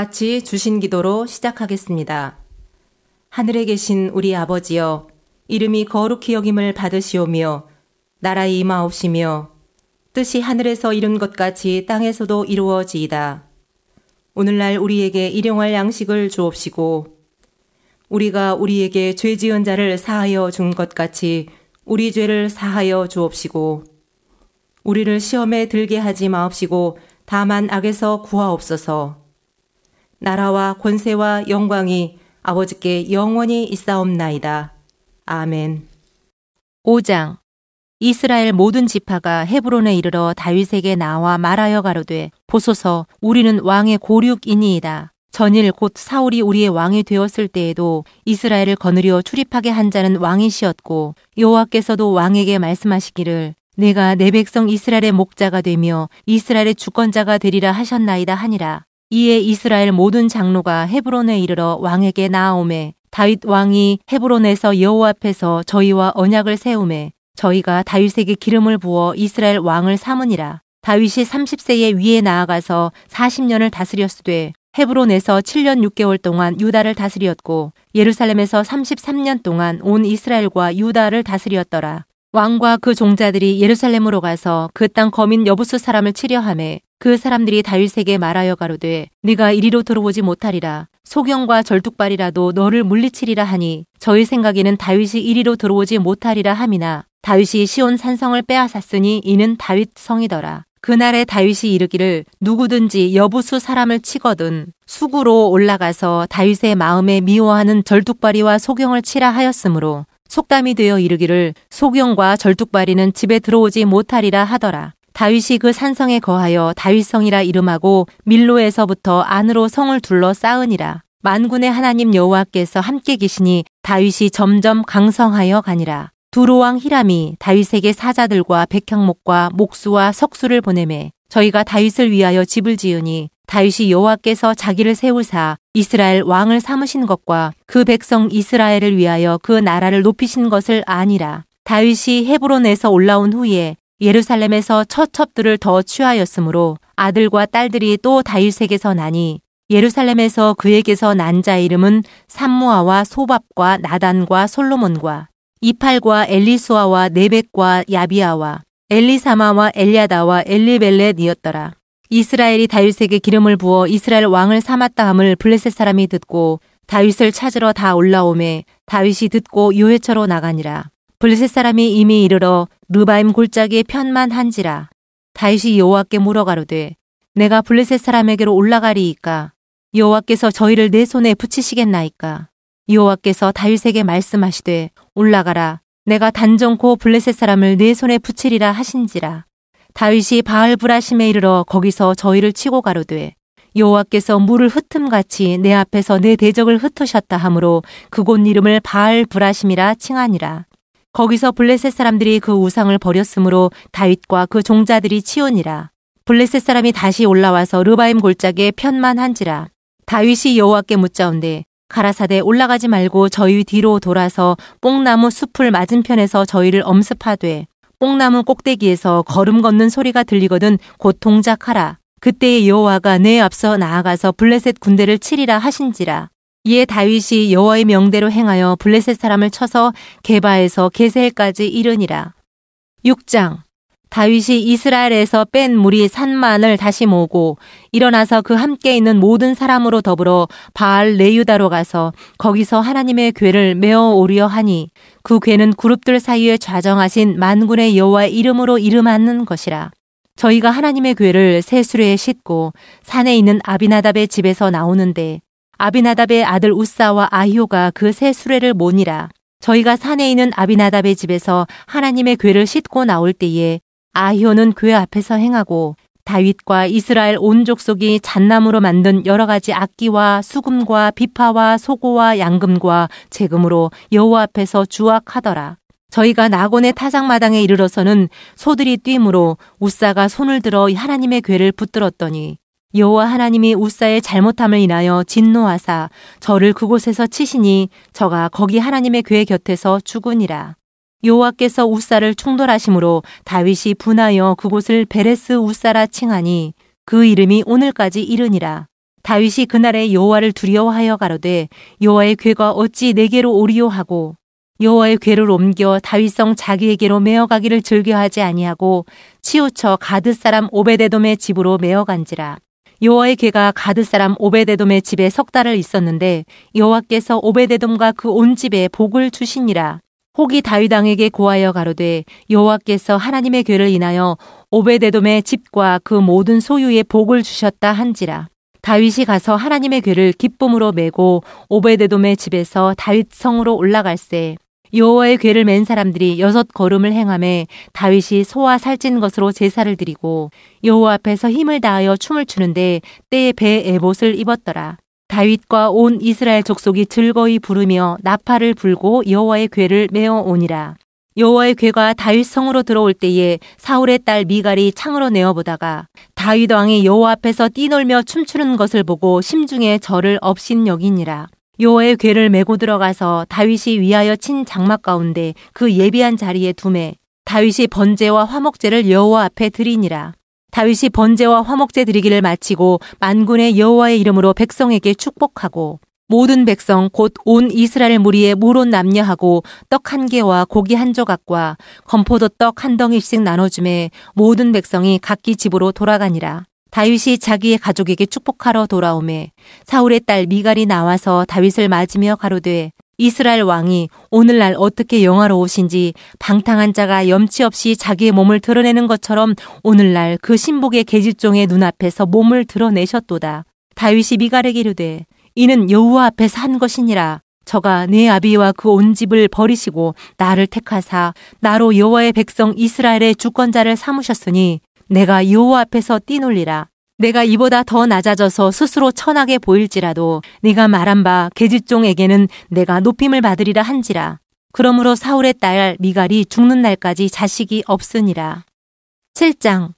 같이 주신 기도로 시작하겠습니다. 하늘에 계신 우리 아버지여, 이름이 거룩히 여김을 받으시오며 나라의 임하옵시며 뜻이 하늘에서 이룬 것 같이 땅에서도 이루어지이다. 오늘날 우리에게 일용할 양식을 주옵시고 우리가 우리에게 죄 지은 자를 사하여 준 것 같이 우리 죄를 사하여 주옵시고 우리를 시험에 들게 하지 마옵시고 다만 악에서 구하옵소서. 나라와 권세와 영광이 아버지께 영원히 있사옵나이다. 아멘. 5장. 이스라엘 모든 지파가 헤브론에 이르러 다윗에게 나와 말하여 가로되 보소서 우리는 왕의 고륙이니이다. 전일 곧 사울이 우리의 왕이 되었을 때에도 이스라엘을 거느려 출입하게 한 자는 왕이시었고 여호와께서도 왕에게 말씀하시기를 내가 내 백성 이스라엘의 목자가 되며 이스라엘의 주권자가 되리라 하셨나이다 하니라. 이에 이스라엘 모든 장로가 헤브론에 이르러 왕에게 나아오매 다윗 왕이 헤브론에서 여호와 앞에서 저희와 언약을 세우매 저희가 다윗에게 기름을 부어 이스라엘 왕을 삼으니라. 다윗이 30세에 위에 나아가서 40년을 다스렸으되 헤브론에서 7년 6개월 동안 유다를 다스렸고 예루살렘에서 33년 동안 온 이스라엘과 유다를 다스렸더라. 왕과 그 종자들이 예루살렘으로 가서 그 땅 거민 여부수 사람을 치려하매 그 사람들이 다윗에게 말하여 가로되 네가 이리로 들어오지 못하리라. 소경과 절뚝발이라도 너를 물리치리라 하니 저희 생각에는 다윗이 이리로 들어오지 못하리라 함이나 다윗이 시온 산성을 빼앗았으니 이는 다윗 성이더라. 그날에 다윗이 이르기를 누구든지 여부수 사람을 치거든 수구로 올라가서 다윗의 마음에 미워하는 절뚝발이와 소경을 치라 하였으므로 속담이 되어 이르기를 소경과 절뚝발이는 집에 들어오지 못하리라 하더라. 다윗이 그 산성에 거하여 다윗성이라 이름하고 밀로에서부터 안으로 성을 둘러 쌓으니라. 만군의 하나님 여호와께서 함께 계시니 다윗이 점점 강성하여 가니라. 두로왕 히람이 다윗에게 사자들과 백향목과 목수와 석수를 보내매 저희가 다윗을 위하여 집을 지으니 다윗이 여호와께서 자기를 세우사 이스라엘 왕을 삼으신 것과 그 백성 이스라엘을 위하여 그 나라를 높이신 것을 아니라. 다윗이 헤브론에서 올라온 후에 예루살렘에서 처첩들을 더 취하였으므로 아들과 딸들이 또 다윗에게서 나니 예루살렘에서 그에게서 난 자 이름은 삼무아와 소밥과 나단과 솔로몬과 이팔과 엘리수아와 네벡과 야비아와 엘리사마와 엘야다와 엘리벨렛이었더라. 이스라엘이 다윗에게 기름을 부어 이스라엘 왕을 삼았다 함을 블레셋 사람이 듣고 다윗을 찾으러 다 올라오매 다윗이 듣고 요회처로 나가니라. 블레셋 사람이 이미 이르러 르바임 골짜기에 편만한지라. 다윗이 여호와께 물어 가로되 내가 블레셋 사람에게로 올라가리이까 여호와께서 저희를 내 손에 붙이시겠나이까. 여호와께서 다윗에게 말씀하시되 올라가라. 내가 단정코 블레셋 사람을 내 손에 붙이리라 하신지라. 다윗이 바알브라심에 이르러 거기서 저희를 치고 가로되 여호와께서 물을 흩음같이 내 앞에서 내 대적을 흩으셨다 하므로 그곳 이름을 바알브라심이라 칭하니라. 거기서 블레셋 사람들이 그 우상을 버렸으므로 다윗과 그 종자들이 치우니라. 블레셋 사람이 다시 올라와서 르바임 골짜기에 편만한지라. 다윗이 여호와께 묻자온데 가라사대 올라가지 말고 저희 뒤로 돌아서 뽕나무 숲을 맞은편에서 저희를 엄습하되 뽕나무 꼭대기에서 걸음 걷는 소리가 들리거든 곧 동작하라. 그때의 여호와가 내 앞서 나아가서 블레셋 군대를 치리라 하신지라. 이에 다윗이 여호와의 명대로 행하여 블레셋 사람을 쳐서 게바에서 게셀까지 이르니라. 6장. 다윗이 이스라엘에서 뺀 무리 3만을 다시 모으고 일어나서 그 함께 있는 모든 사람으로 더불어 바알 레유다로 가서 거기서 하나님의 궤를 메어 오려 하니 그 궤는 그룹들 사이에 좌정하신 만군의 여호와의 이름으로 이름하는 것이라. 저희가 하나님의 궤를 새 수레에 싣고 산에 있는 아비나답의 집에서 나오는데 아비나답의 아들 우사와 아히오가 그 새 수레를 모니라. 저희가 산에 있는 아비나답의 집에서 하나님의 궤를 싣고 나올 때에 아히오는 궤 앞에서 행하고 다윗과 이스라엘 온 족속이 잣나무로 만든 여러 가지 악기와 수금과 비파와 소고와 양금과 제금으로 여호와 앞에서 주악하더라. 저희가 나곤의 타작마당에 이르러서는 소들이 뛰므로 우사가 손을 들어 하나님의 궤를 붙들었더니 여호와 하나님이 우사의 잘못함을 인하여 진노하사 저를 그곳에서 치시니 저가 거기 하나님의 궤 곁에서 죽으니라. 여호와께서 우사를 충돌하심으로 다윗이 분하여 그곳을 베레스 우사라 칭하니 그 이름이 오늘까지 이르니라. 다윗이 그날에 여호와를 두려워하여 가로되 여호와의 궤가 어찌 내게로 오리요 하고 여호와의 궤를 옮겨 다윗성 자기에게로 메어가기를 즐겨하지 아니하고 치우쳐 가드 사람 오베데돔의 집으로 메어간지라. 여호와의 궤가 가드 사람 오베데돔의 집에 석 달을 있었는데 여호와께서 오베데돔과 그 온 집에 복을 주시니라. 혹이 다윗 왕에게 고하여 가로되 여호와께서 하나님의 궤를 인하여 오베데돔의 집과 그 모든 소유에 복을 주셨다 한지라. 다윗이 가서 하나님의 궤를 기쁨으로 메고 오베데돔의 집에서 다윗 성으로 올라갈새 여호와의 궤를 맨 사람들이 6걸음을 행하매 다윗이 소와 살찐 것으로 제사를 드리고 여호와 앞에서 힘을 다하여 춤을 추는데 때에 배 에봇을 입었더라. 다윗과 온 이스라엘 족속이 즐거이 부르며 나팔을 불고 여호와의 궤를 메어 오니라. 여호와의 궤가 다윗 성으로 들어올 때에 사울의 딸 미갈이 창으로 내어보다가 다윗 왕이 여호와 앞에서 뛰놀며 춤추는 것을 보고 심중에 저를 업신여기니라. 여호와의 궤를 메고 들어가서 다윗이 위하여 친 장막 가운데 그 예비한 자리에 두매 다윗이 번제와 화목제를 여호와 앞에 드리니라. 다윗이 번제와 화목제 드리기를 마치고 만군의 여호와의 이름으로 백성에게 축복하고 모든 백성 곧 온 이스라엘 무리에 물온 남녀하고 떡 1개와 고기 1조각과 건포도 떡 1덩이씩 나눠주매 모든 백성이 각기 집으로 돌아가니라. 다윗이 자기의 가족에게 축복하러 돌아오매 사울의 딸 미갈이 나와서 다윗을 맞으며 가로되 이스라엘 왕이 오늘날 어떻게 영화로우신지 방탕한 자가 염치 없이 자기의 몸을 드러내는 것처럼 오늘날 그 신복의 계집종의 눈앞에서 몸을 드러내셨도다. 다윗이 미갈에게 이르되 이는 여호와 앞에서 한 것이니라. 저가 내 아비와 그 온 집을 버리시고 나를 택하사 나로 여호와의 백성 이스라엘의 주권자를 삼으셨으니 내가 여호와 앞에서 뛰놀리라. 내가 이보다 더 낮아져서 스스로 천하게 보일지라도 네가 말한 바 계집종에게는 내가 높임을 받으리라 한지라. 그러므로 사울의 딸 미갈이 죽는 날까지 자식이 없으니라. 7장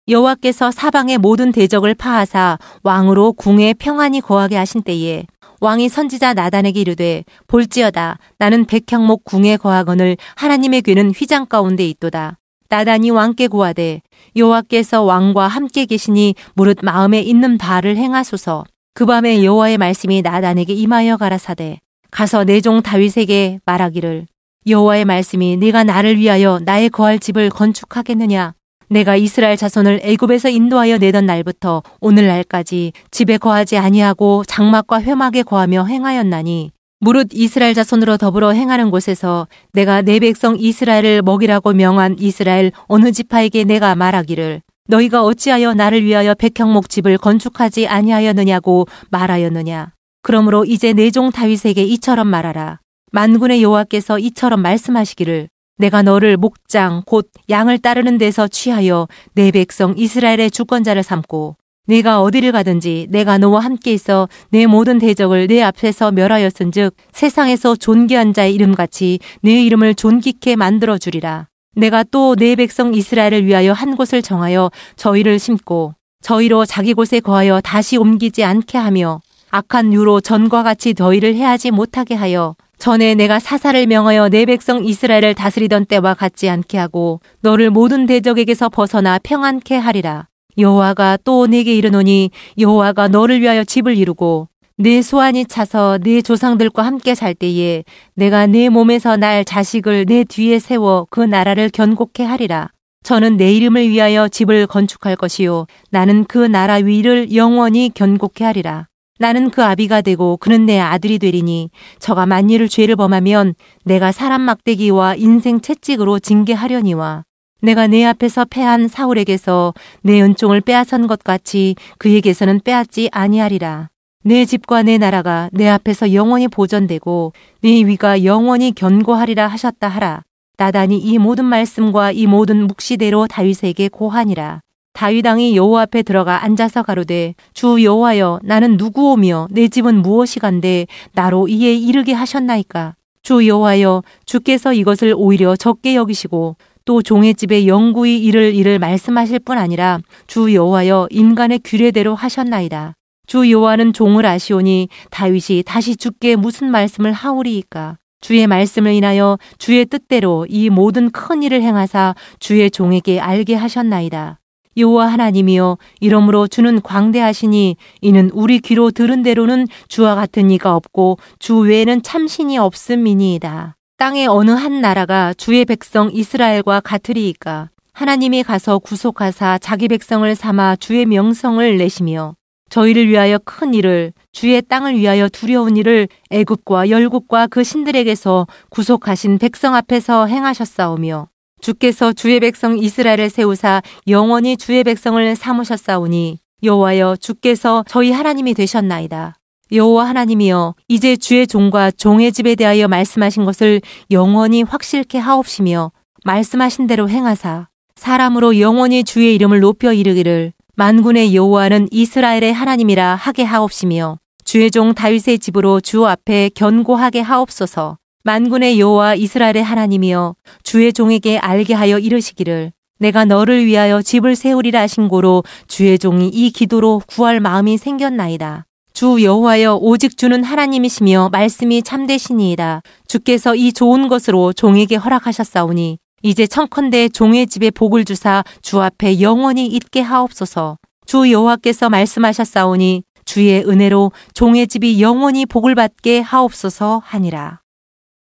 여호와께서 사방의 모든 대적을 파하사 왕으로 궁에 평안히 거하게 하신 때에 왕이 선지자 나단에게 이르되 볼지어다 나는 백향목 궁에 거하거늘 하나님의 궤는 휘장 가운데 있도다. 나단이 왕께 고하되 여호와께서 왕과 함께 계시니 무릇 마음에 있는 바를 행하소서. 그 밤에 여호와의 말씀이 나단에게 임하여 가라사대 가서 내 종 다윗에게 말하기를 여호와의 말씀이 네가 나를 위하여 나의 거할 집을 건축하겠느냐. 내가 이스라엘 자손을 애굽에서 인도하여 내던 날부터 오늘날까지 집에 거하지 아니하고 장막과 회막에 거하며 행하였나니 무릇 이스라엘 자손으로 더불어 행하는 곳에서 내가 내 백성 이스라엘을 먹이라고 명한 이스라엘 어느 지파에게 내가 말하기를 너희가 어찌하여 나를 위하여 백향목 집을 건축하지 아니하였느냐고 말하였느냐. 그러므로 이제 내 종 다윗에게 이처럼 말하라. 만군의 여호와께서 이처럼 말씀하시기를 내가 너를 목장 곧 양을 따르는 데서 취하여 내 백성 이스라엘의 주권자를 삼고 네가 어디를 가든지 내가 너와 함께 있어 내 모든 대적을 내 앞에서 멸하였은즉 세상에서 존귀한 자의 이름같이 내 이름을 존귀케 만들어 주리라. 내가 또 내 백성 이스라엘을 위하여 한 곳을 정하여 저희를 심고 저희로 자기 곳에 거하여 다시 옮기지 않게 하며 악한 유로 전과 같이 너희를 해하지 못하게 하여 전에 내가 사사를 명하여 내 백성 이스라엘을 다스리던 때와 같지 않게 하고 너를 모든 대적에게서 벗어나 평안케 하리라. 여호와가 또 내게 이르노니 여호와가 너를 위하여 집을 이루고 내 소환이 차서 내 조상들과 함께 살 때에 내가 내 몸에서 날 자식을 내 뒤에 세워 그 나라를 견고케 하리라. 저는 내 이름을 위하여 집을 건축할 것이요 나는 그 나라 위를 영원히 견고케 하리라. 나는 그 아비가 되고 그는 내 아들이 되리니 저가 만일 죄를 범하면 내가 사람 막대기와 인생 채찍으로 징계하려니와 내가 내 앞에서 패한 사울에게서 내 은총을 빼앗은 것 같이 그에게서는 빼앗지 아니하리라. 내 집과 내 나라가 내 앞에서 영원히 보존되고 네 위가 영원히 견고하리라 하셨다 하라. 나단이 이 모든 말씀과 이 모든 묵시대로 다윗에게 고하니라. 다윗 왕이 여호와 앞에 들어가 앉아서 가로되 주 여호와여 나는 누구오며 내 집은 무엇이간데 나로 이에 이르게 하셨나이까. 주 여호와여 주께서 이것을 오히려 적게 여기시고 또 종의 집에 영구히 이를 일을 말씀하실 뿐 아니라 주 여호와여 인간의 규례대로 하셨나이다. 주 여호와는 종을 아시오니 다윗이 다시 주께 무슨 말씀을 하오리이까. 주의 말씀을 인하여 주의 뜻대로 이 모든 큰 일을 행하사 주의 종에게 알게 하셨나이다. 여호와 하나님이여, 이러므로 주는 광대하시니 이는 우리 귀로 들은 대로는 주와 같은 이가 없고 주 외에는 참신이 없음이니이다. 땅의 어느 한 나라가 주의 백성 이스라엘과 같으리이까? 하나님이 가서 구속하사 자기 백성을 삼아 주의 명성을 내시며 저희를 위하여 큰 일을, 주의 땅을 위하여 두려운 일을 애굽과 열국과 그 신들에게서 구속하신 백성 앞에서 행하셨사오며 주께서 주의 백성 이스라엘을 세우사 영원히 주의 백성을 삼으셨사오니 여호와여, 주께서 저희 하나님이 되셨나이다. 여호와 하나님이여, 이제 주의 종과 종의 집에 대하여 말씀하신 것을 영원히 확실케 하옵시며 말씀하신 대로 행하사 사람으로 영원히 주의 이름을 높여 이르기를 만군의 여호와는 이스라엘의 하나님이라 하게 하옵시며 주의 종 다윗의 집으로 주 앞에 견고하게 하옵소서. 만군의 여호와 이스라엘의 하나님이여, 주의 종에게 알게 하여 이르시기를 내가 너를 위하여 집을 세우리라 하신 고로 주의 종이 이 기도로 구할 마음이 생겼나이다. 주 여호와여, 오직 주는 하나님이시며 말씀이 참되시니이다. 주께서 이 좋은 것으로 종에게 허락하셨사오니 이제 청컨대 종의 집에 복을 주사 주 앞에 영원히 있게 하옵소서. 주 여호와께서 말씀하셨사오니 주의 은혜로 종의 집이 영원히 복을 받게 하옵소서 하니라.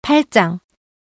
8장.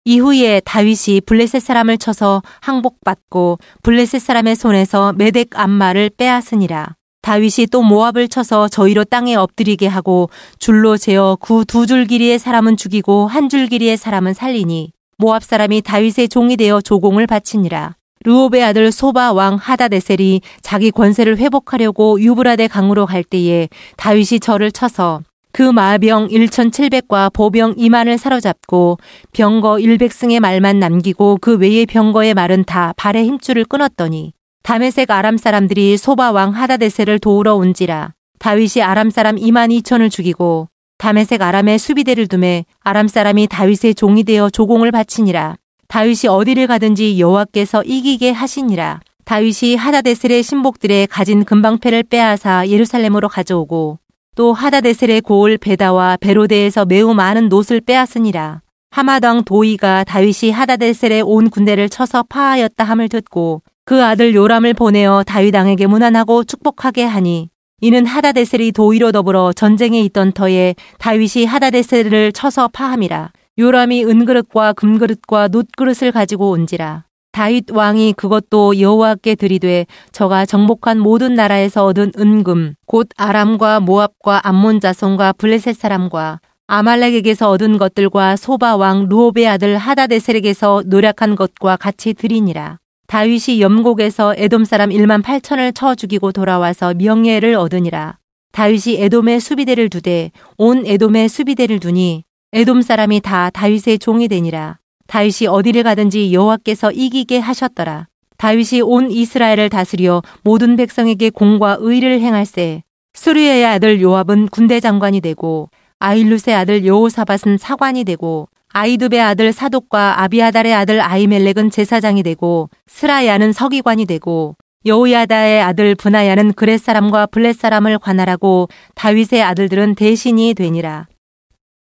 이후에 다윗이 블레셋 사람을 쳐서 항복받고 블레셋 사람의 손에서 메덱 암마를 빼앗으니라. 다윗이 또 모압을 쳐서 저희로 땅에 엎드리게 하고 줄로 재어 그 두 줄 길이의 사람은 죽이고 한 줄 길이의 사람은 살리니 모압 사람이 다윗의 종이 되어 조공을 바치니라. 르홉의 아들 소바 왕 하다데셀이 자기 권세를 회복하려고 유브라데 강으로 갈 때에 다윗이 저를 쳐서 그 마병 1,700과 보병 2만을 사로잡고 병거 100승의 말만 남기고 그 외의 병거의 말은 다 발의 힘줄을 끊었더니 다메섹 아람 사람들이 소바 왕 하다데셀을 도우러 온지라. 다윗이 아람 사람 2만 2천을 죽이고 다메섹 아람의 수비대를 두매 아람 사람이 다윗의 종이 되어 조공을 바치니라. 다윗이 어디를 가든지 여호와께서 이기게 하시니라. 다윗이 하다데셀의 신복들의 가진 금방패를 빼앗아 예루살렘으로 가져오고 또 하다데셀의 고을 베다와 베로데에서 매우 많은 놋을 빼앗으니라. 하맛 왕 도이가 다윗이 하다데셀의 온 군대를 쳐서 파하였다 함을 듣고 그 아들 요람을 보내어 다윗 왕에게 문안하고 축복하게 하니 이는 하다데셀이 도이로 더불어 전쟁에 있던 터에 다윗이 하다데셀을 쳐서 파함이라. 요람이 은그릇과 금그릇과 놋그릇을 가지고 온지라. 다윗 왕이 그것도 여호와께 드리되 저가 정복한 모든 나라에서 얻은 은금 곧 아람과 모압과 암몬 자손과 블레셋 사람과 아말렉에게서 얻은 것들과 소바 왕 르홉의 아들 하다데셀에게서 노력한 것과 같이 드리니라. 다윗이 염곡에서 에돔 사람 1만 8천을 쳐 죽이고 돌아와서 명예를 얻으니라. 다윗이 에돔의 수비대를 두되 온 에돔의 수비대를 두니 에돔 사람이 다 다윗의 종이 되니라. 다윗이 어디를 가든지 여호와께서 이기게 하셨더라. 다윗이 온 이스라엘을 다스려 모든 백성에게 공과 의를 행할세. 수르야의 아들 요압은 군대 장관이 되고 아힐룻의 아들 여호사밧은 사관이 되고 아이두베의 아들 사독과 아비아달의 아들 아히멜렉은 제사장이 되고 스라야는 서기관이 되고 여호야다의 아들 브나야는 그렛 사람과 블렛 사람을 관할하고 다윗의 아들들은 대신이 되니라.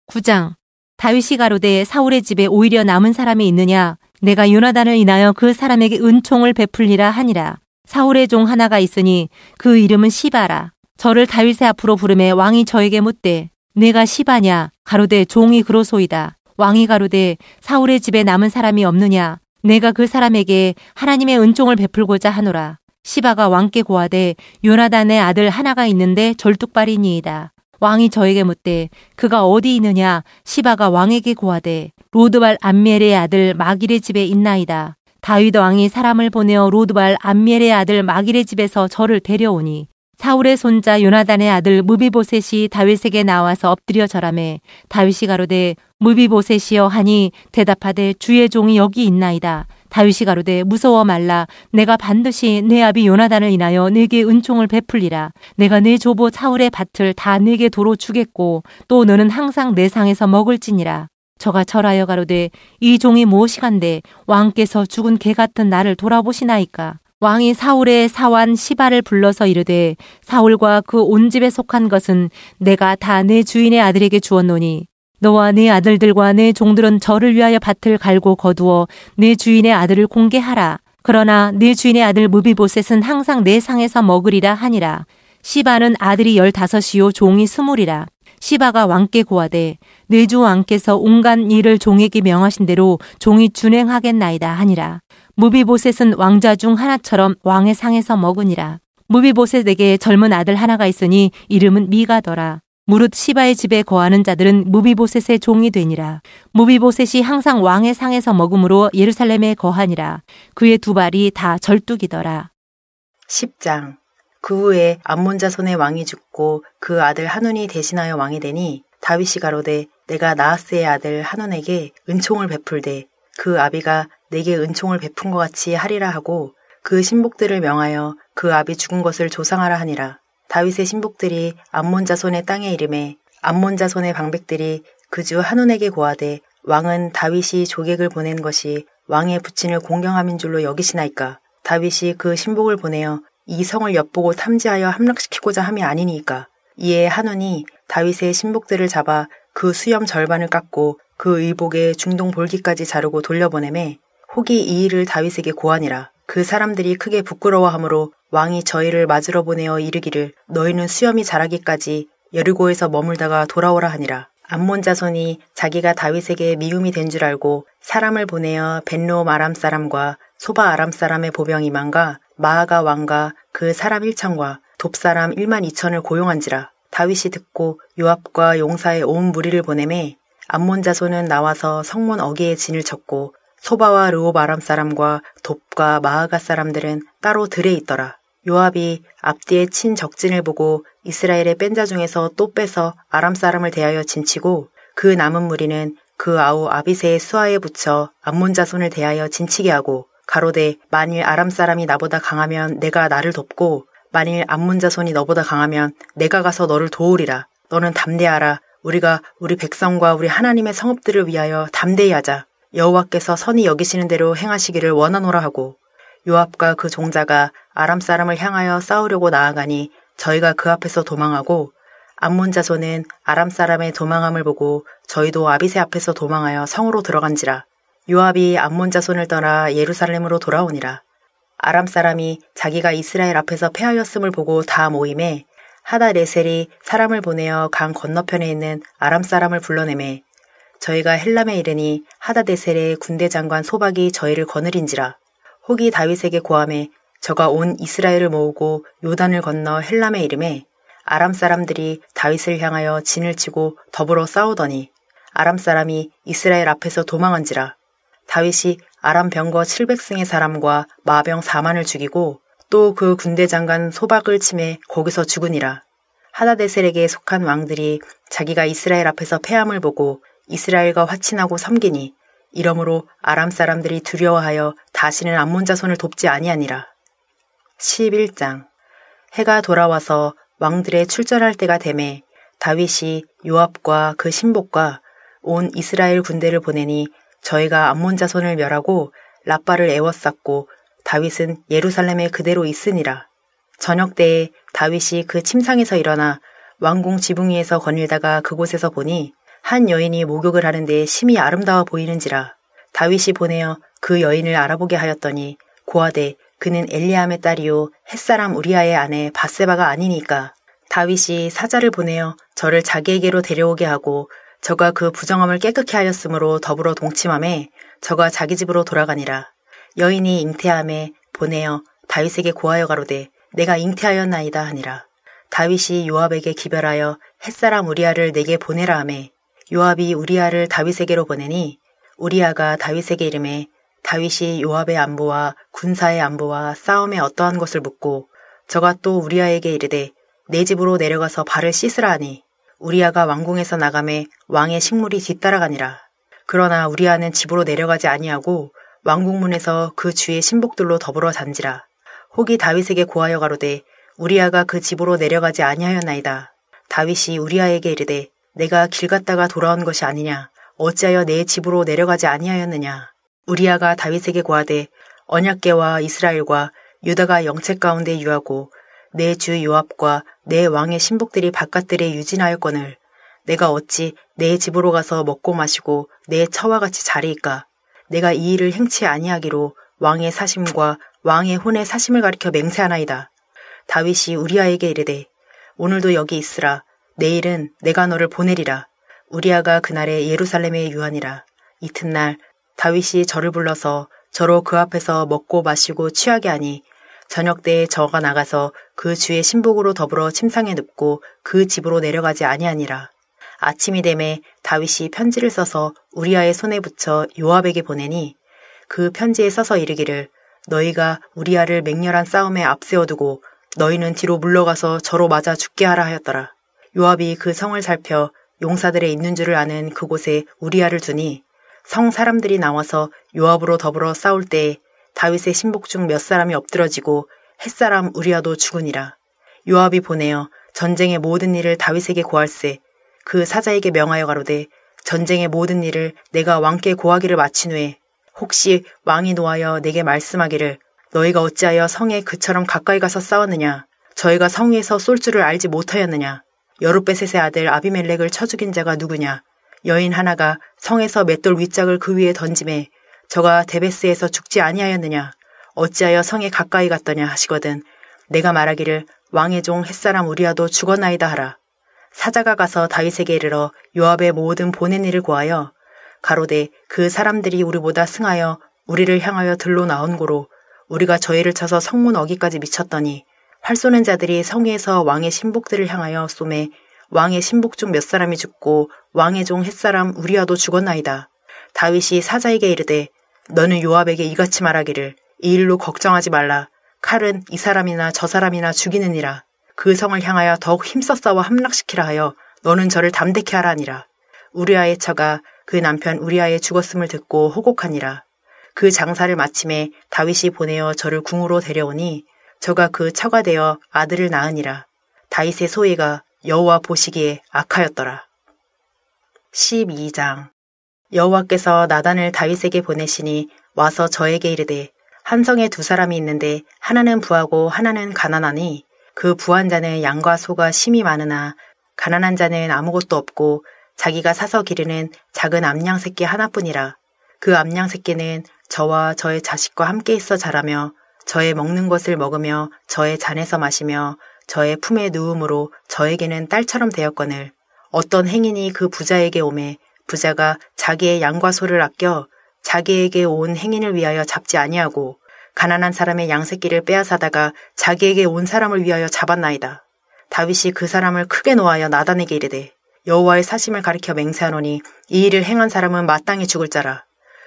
9장. 다윗이 가로되 사울의 집에 오히려 남은 사람이 있느냐? 내가 요나단을 인하여 그 사람에게 은총을 베풀리라 하니라. 사울의 종 하나가 있으니 그 이름은 시바라. 저를 다윗의 앞으로 부르매 왕이 저에게 묻되 내가 시바냐? 가로되 종이 그로소이다. 왕이 가로되 사울의 집에 남은 사람이 없느냐? 내가 그 사람에게 하나님의 은총을 베풀고자 하노라. 시바가 왕께 고하되 요나단의 아들 하나가 있는데 절뚝발이니이다. 왕이 저에게 묻되 그가 어디 있느냐? 시바가 왕에게 고하되 로드발 암미엘의 아들 마길의 집에 있나이다. 다윗 왕이 사람을 보내어 로드발 암미엘의 아들 마길의 집에서 저를 데려오니 사울의 손자 요나단의 아들 무비보셋이 다윗에게 나와서 엎드려 절하매 다윗이 가로되 무비보셋이여 하니 대답하되 주의 종이 여기 있나이다. 다윗이 가로되 무서워 말라. 내가 반드시 내 아비 요나단을 인하여 내게 은총을 베풀리라. 내가 내 조보 사울의 밭을 다 내게 도로 주겠고 또 너는 항상 내 상에서 먹을지니라. 저가 절하여 가로되 이 종이 무엇이간데 왕께서 죽은 개 같은 나를 돌아보시나이까. 왕이 사울의 사환 시바를 불러서 이르되 사울과 그 온 집에 속한 것은 내가 다 내 주인의 아들에게 주었노니 너와 네 아들들과 내 종들은 저를 위하여 밭을 갈고 거두어 내 주인의 아들을 공개하라. 그러나 네 주인의 아들 무비보셋은 항상 내 상에서 먹으리라 하니라. 시바는 아들이 15이요 종이 20이라. 시바가 왕께 고하되 내 주 왕께서 온갖 일을 종에게 명하신 대로 종이 준행하겠나이다 하니라. 무비보셋은 왕자 중 하나처럼 왕의 상에서 먹으니라. 무비보셋에게 젊은 아들 하나가 있으니 이름은 미가더라. 무릇 시바의 집에 거하는 자들은 무비보셋의 종이 되니라. 무비보셋이 항상 왕의 상에서 먹음으로 예루살렘에 거하니라. 그의 두 발이 다 절뚝이더라. 10장. 그 후에 암몬 자손의 왕이 죽고 그 아들 한운이 대신하여 왕이 되니 다윗이 가로되 내가 나하스의 아들 한운에게 은총을 베풀되 그 아비가 내게 은총을 베푼 것 같이 하리라 하고 그 신복들을 명하여 그 아비 죽은 것을 조상하라 하니라. 다윗의 신복들이 암몬 자손의 땅에 이름에 암몬 자손의 방백들이 그 주 한운에게 고하되 왕은 다윗이 조객을 보낸 것이 왕의 부친을 공경함인 줄로 여기시나이까. 다윗이 그 신복을 보내어 이 성을 엿보고 탐지하여 함락시키고자 함이 아니니까. 이에 한운이 다윗의 신복들을 잡아 그 수염 절반을 깎고 그 의복의 중동 볼기까지 자르고 돌려보내매 혹이 이 일을 다윗에게 고하니라. 그 사람들이 크게 부끄러워하므로 왕이 저희를 맞으러 보내어 이르기를 너희는 수염이 자라기까지 여리고에서 머물다가 돌아오라 하니라. 암몬 자손이 자기가 다윗에게 미움이 된 줄 알고 사람을 보내어 벤노 아람 사람과 소바 아람 사람의 보병 2만과 마아가 왕과 그 사람 1천과 돕사람 1만 2천을 고용한지라. 다윗이 듣고 요압과 용사의 온 무리를 보내매 암몬 자손은 나와서 성문 어귀에 진을 쳤고 소바와 르홉 아람 사람과 돕과 마아가 사람들은 따로 들에 있더라. 요압이 앞뒤에 친 적진을 보고 이스라엘의 뺀 자 중에서 또 빼서 아람 사람을 대하여 진치고 그 남은 무리는 그 아우 아비새의 수하에 붙여 암몬 자손을 대하여 진치게 하고 가로되 만일 아람 사람이 나보다 강하면 내가 나를 돕고 만일 암몬 자손이 너보다 강하면 내가 가서 너를 도우리라. 너는 담대하라. 우리가 우리 백성과 우리 하나님의 성읍들을 위하여 담대히 하자. 여호와께서 선히 여기시는 대로 행하시기를 원하노라 하고 요압과 그 종자가 아람 사람을 향하여 싸우려고 나아가니 저희가 그 앞에서 도망하고 암몬 자손은 아람 사람의 도망함을 보고 저희도 아비새 앞에서 도망하여 성으로 들어간지라. 요압이 암몬 자손을 떠나 예루살렘으로 돌아오니라. 아람 사람이 자기가 이스라엘 앞에서 패하였음을 보고 다 모임에 하다레셀이 사람을 보내어 강 건너편에 있는 아람 사람을 불러내매 저희가 헬람에 이르니 하다데셀의 군대 장관 소박이 저희를 거느린지라. 혹이 다윗에게 고하매 저가 온 이스라엘을 모으고 요단을 건너 헬람에 이르매 아람 사람들이 다윗을 향하여 진을 치고 더불어 싸우더니 아람 사람이 이스라엘 앞에서 도망한지라. 다윗이 아람 병거 700승의 사람과 마병 4만을 죽이고 또 그 군대 장관 소박을 치매 거기서 죽으니라. 하다데셀에게 속한 왕들이 자기가 이스라엘 앞에서 패함을 보고 이스라엘과 화친하고 섬기니 이러므로 아람 사람들이 두려워하여 다시는 암몬 자손을 돕지 아니하니라. 11장. 해가 돌아와서 왕들의 출전할 때가 되매 다윗이 요압과 그 신복과 온 이스라엘 군대를 보내니 저희가 암몬 자손을 멸하고 라빠를 에워쌌고 다윗은 예루살렘에 그대로 있으니라. 저녁 때에 다윗이 그 침상에서 일어나 왕궁 지붕 위에서 거닐다가 그곳에서 보니 한 여인이 목욕을 하는데 심히 아름다워 보이는지라. 다윗이 보내어 그 여인을 알아보게 하였더니 고하되 그는 엘리암의 딸이요 햇사람 우리아의 아내 바세바가 아니니까. 다윗이 사자를 보내어 저를 자기에게로 데려오게 하고 저가 그 부정함을 깨끗게 하였으므로 더불어 동침함에 저가 자기 집으로 돌아가니라. 여인이 잉태함에 보내어 다윗에게 고하여 가로되 내가 잉태하였나이다 하니라. 다윗이 요압에게 기별하여 햇사람 우리아를 내게 보내라 하매 요압이 우리아를 다윗에게로 보내니 우리아가 다윗에게 이르매 다윗이 요압의 안보와 군사의 안보와 싸움에 어떠한 것을 묻고 저가 또 우리아에게 이르되 내 집으로 내려가서 발을 씻으라 하니 우리아가 왕궁에서 나가매 왕의 식물이 뒤따라가니라. 그러나 우리아는 집으로 내려가지 아니하고 왕궁문에서 그 주의 신복들로 더불어 잔지라. 혹이 다윗에게 고하여 가로되 우리아가 그 집으로 내려가지 아니하였나이다. 다윗이 우리아에게 이르되 내가 길 갔다가 돌아온 것이 아니냐. 어찌하여 내 집으로 내려가지 아니하였느냐. 우리아가 다윗에게 고하되 언약궤와 이스라엘과 유다가 영책 가운데 유하고 내 주 요압과 내 왕의 신복들이 바깥들에 유진하였거늘 내가 어찌 내 집으로 가서 먹고 마시고 내 처와 같이 자리이까. 내가 이 일을 행치 아니하기로 왕의 사심과 왕의 혼의 사심을 가리켜 맹세하나이다. 다윗이 우리아에게 이르되 오늘도 여기 있으라. 내일은 내가 너를 보내리라. 우리아가 그날에 예루살렘에 유하니라. 이튿날 다윗이 저를 불러서 저로 그 앞에서 먹고 마시고 취하게 하니 저녁 때에 저가 나가서 그 주의 신복으로 더불어 침상에 눕고 그 집으로 내려가지 아니하니라. 아침이 되매 다윗이 편지를 써서 우리아의 손에 붙여 요압에게 보내니 그 편지에 써서 이르기를 너희가 우리아를 맹렬한 싸움에 앞세워두고 너희는 뒤로 물러가서 저로 맞아 죽게 하라 하였더라. 요압이 그 성을 살펴 용사들의 있는 줄을 아는 그곳에 우리아를 두니 성 사람들이 나와서 요압으로 더불어 싸울 때에 다윗의 신복 중 몇 사람이 엎드러지고 햇사람 우리아도 죽으니라. 요압이 보내어 전쟁의 모든 일을 다윗에게 고할세 그 사자에게 명하여 가로되 전쟁의 모든 일을 내가 왕께 고하기를 마친 후에 혹시 왕이 노하여 내게 말씀하기를 너희가 어찌하여 성에 그처럼 가까이 가서 싸웠느냐 저희가 성 위에서 쏠 줄을 알지 못하였느냐 여룻베셋의 아들 아비멜렉을 쳐 죽인 자가 누구냐 여인 하나가 성에서 맷돌 윗짝을 그 위에 던짐에 저가 데베스에서 죽지 아니하였느냐 어찌하여 성에 가까이 갔더냐 하시거든 내가 말하기를 왕의 종 햇사람 우리아도 죽었나이다 하라. 사자가 가서 다윗에게 이르러 요압의 모든 보낸 일을 고하여 가로되 그 사람들이 우리보다 승하여 우리를 향하여 들로 나온 고로 우리가 저희를 쳐서 성문 어기까지 미쳤더니 활 쏘는 자들이 성에서 왕의 신복들을 향하여 쏘매 왕의 신복 중 몇 사람이 죽고 왕의 종 햇사람 우리아도 죽었나이다. 다윗이 사자에게 이르되 너는 요압에게 이같이 말하기를 이 일로 걱정하지 말라. 칼은 이 사람이나 저 사람이나 죽이느니라. 그 성을 향하여 더욱 힘써 싸워 함락시키라 하여 너는 저를 담대케 하라 하니라. 우리아의 처가 그 남편 우리아의 죽었음을 듣고 호곡하니라. 그 장사를 마침에 다윗이 보내어 저를 궁으로 데려오니 저가 그 처가 되어 아들을 낳으니라. 다윗의 소위가 여호와 보시기에 악하였더라. 12장 여호와께서 나단을 다윗에게 보내시니 와서 저에게 이르되 한 성에 두 사람이 있는데 하나는 부하고 하나는 가난하니 그 부한 자는 양과 소가 심이 많으나 가난한 자는 아무것도 없고 자기가 사서 기르는 작은 암양 새끼 하나뿐이라. 그 암양 새끼는 저와 저의 자식과 함께 있어 자라며 저의 먹는 것을 먹으며 저의 잔에서 마시며 저의 품에 누움으로 저에게는 딸처럼 되었거늘 어떤 행인이 그 부자에게 오매 부자가 자기의 양과 소를 아껴 자기에게 온 행인을 위하여 잡지 아니하고 가난한 사람의 양새끼를 빼앗아다가 자기에게 온 사람을 위하여 잡았나이다. 다윗이 그 사람을 크게 노하여 나단에게 이르되 여호와의 사심을 가리켜 맹세하노니 이 일을 행한 사람은 마땅히 죽을 자라.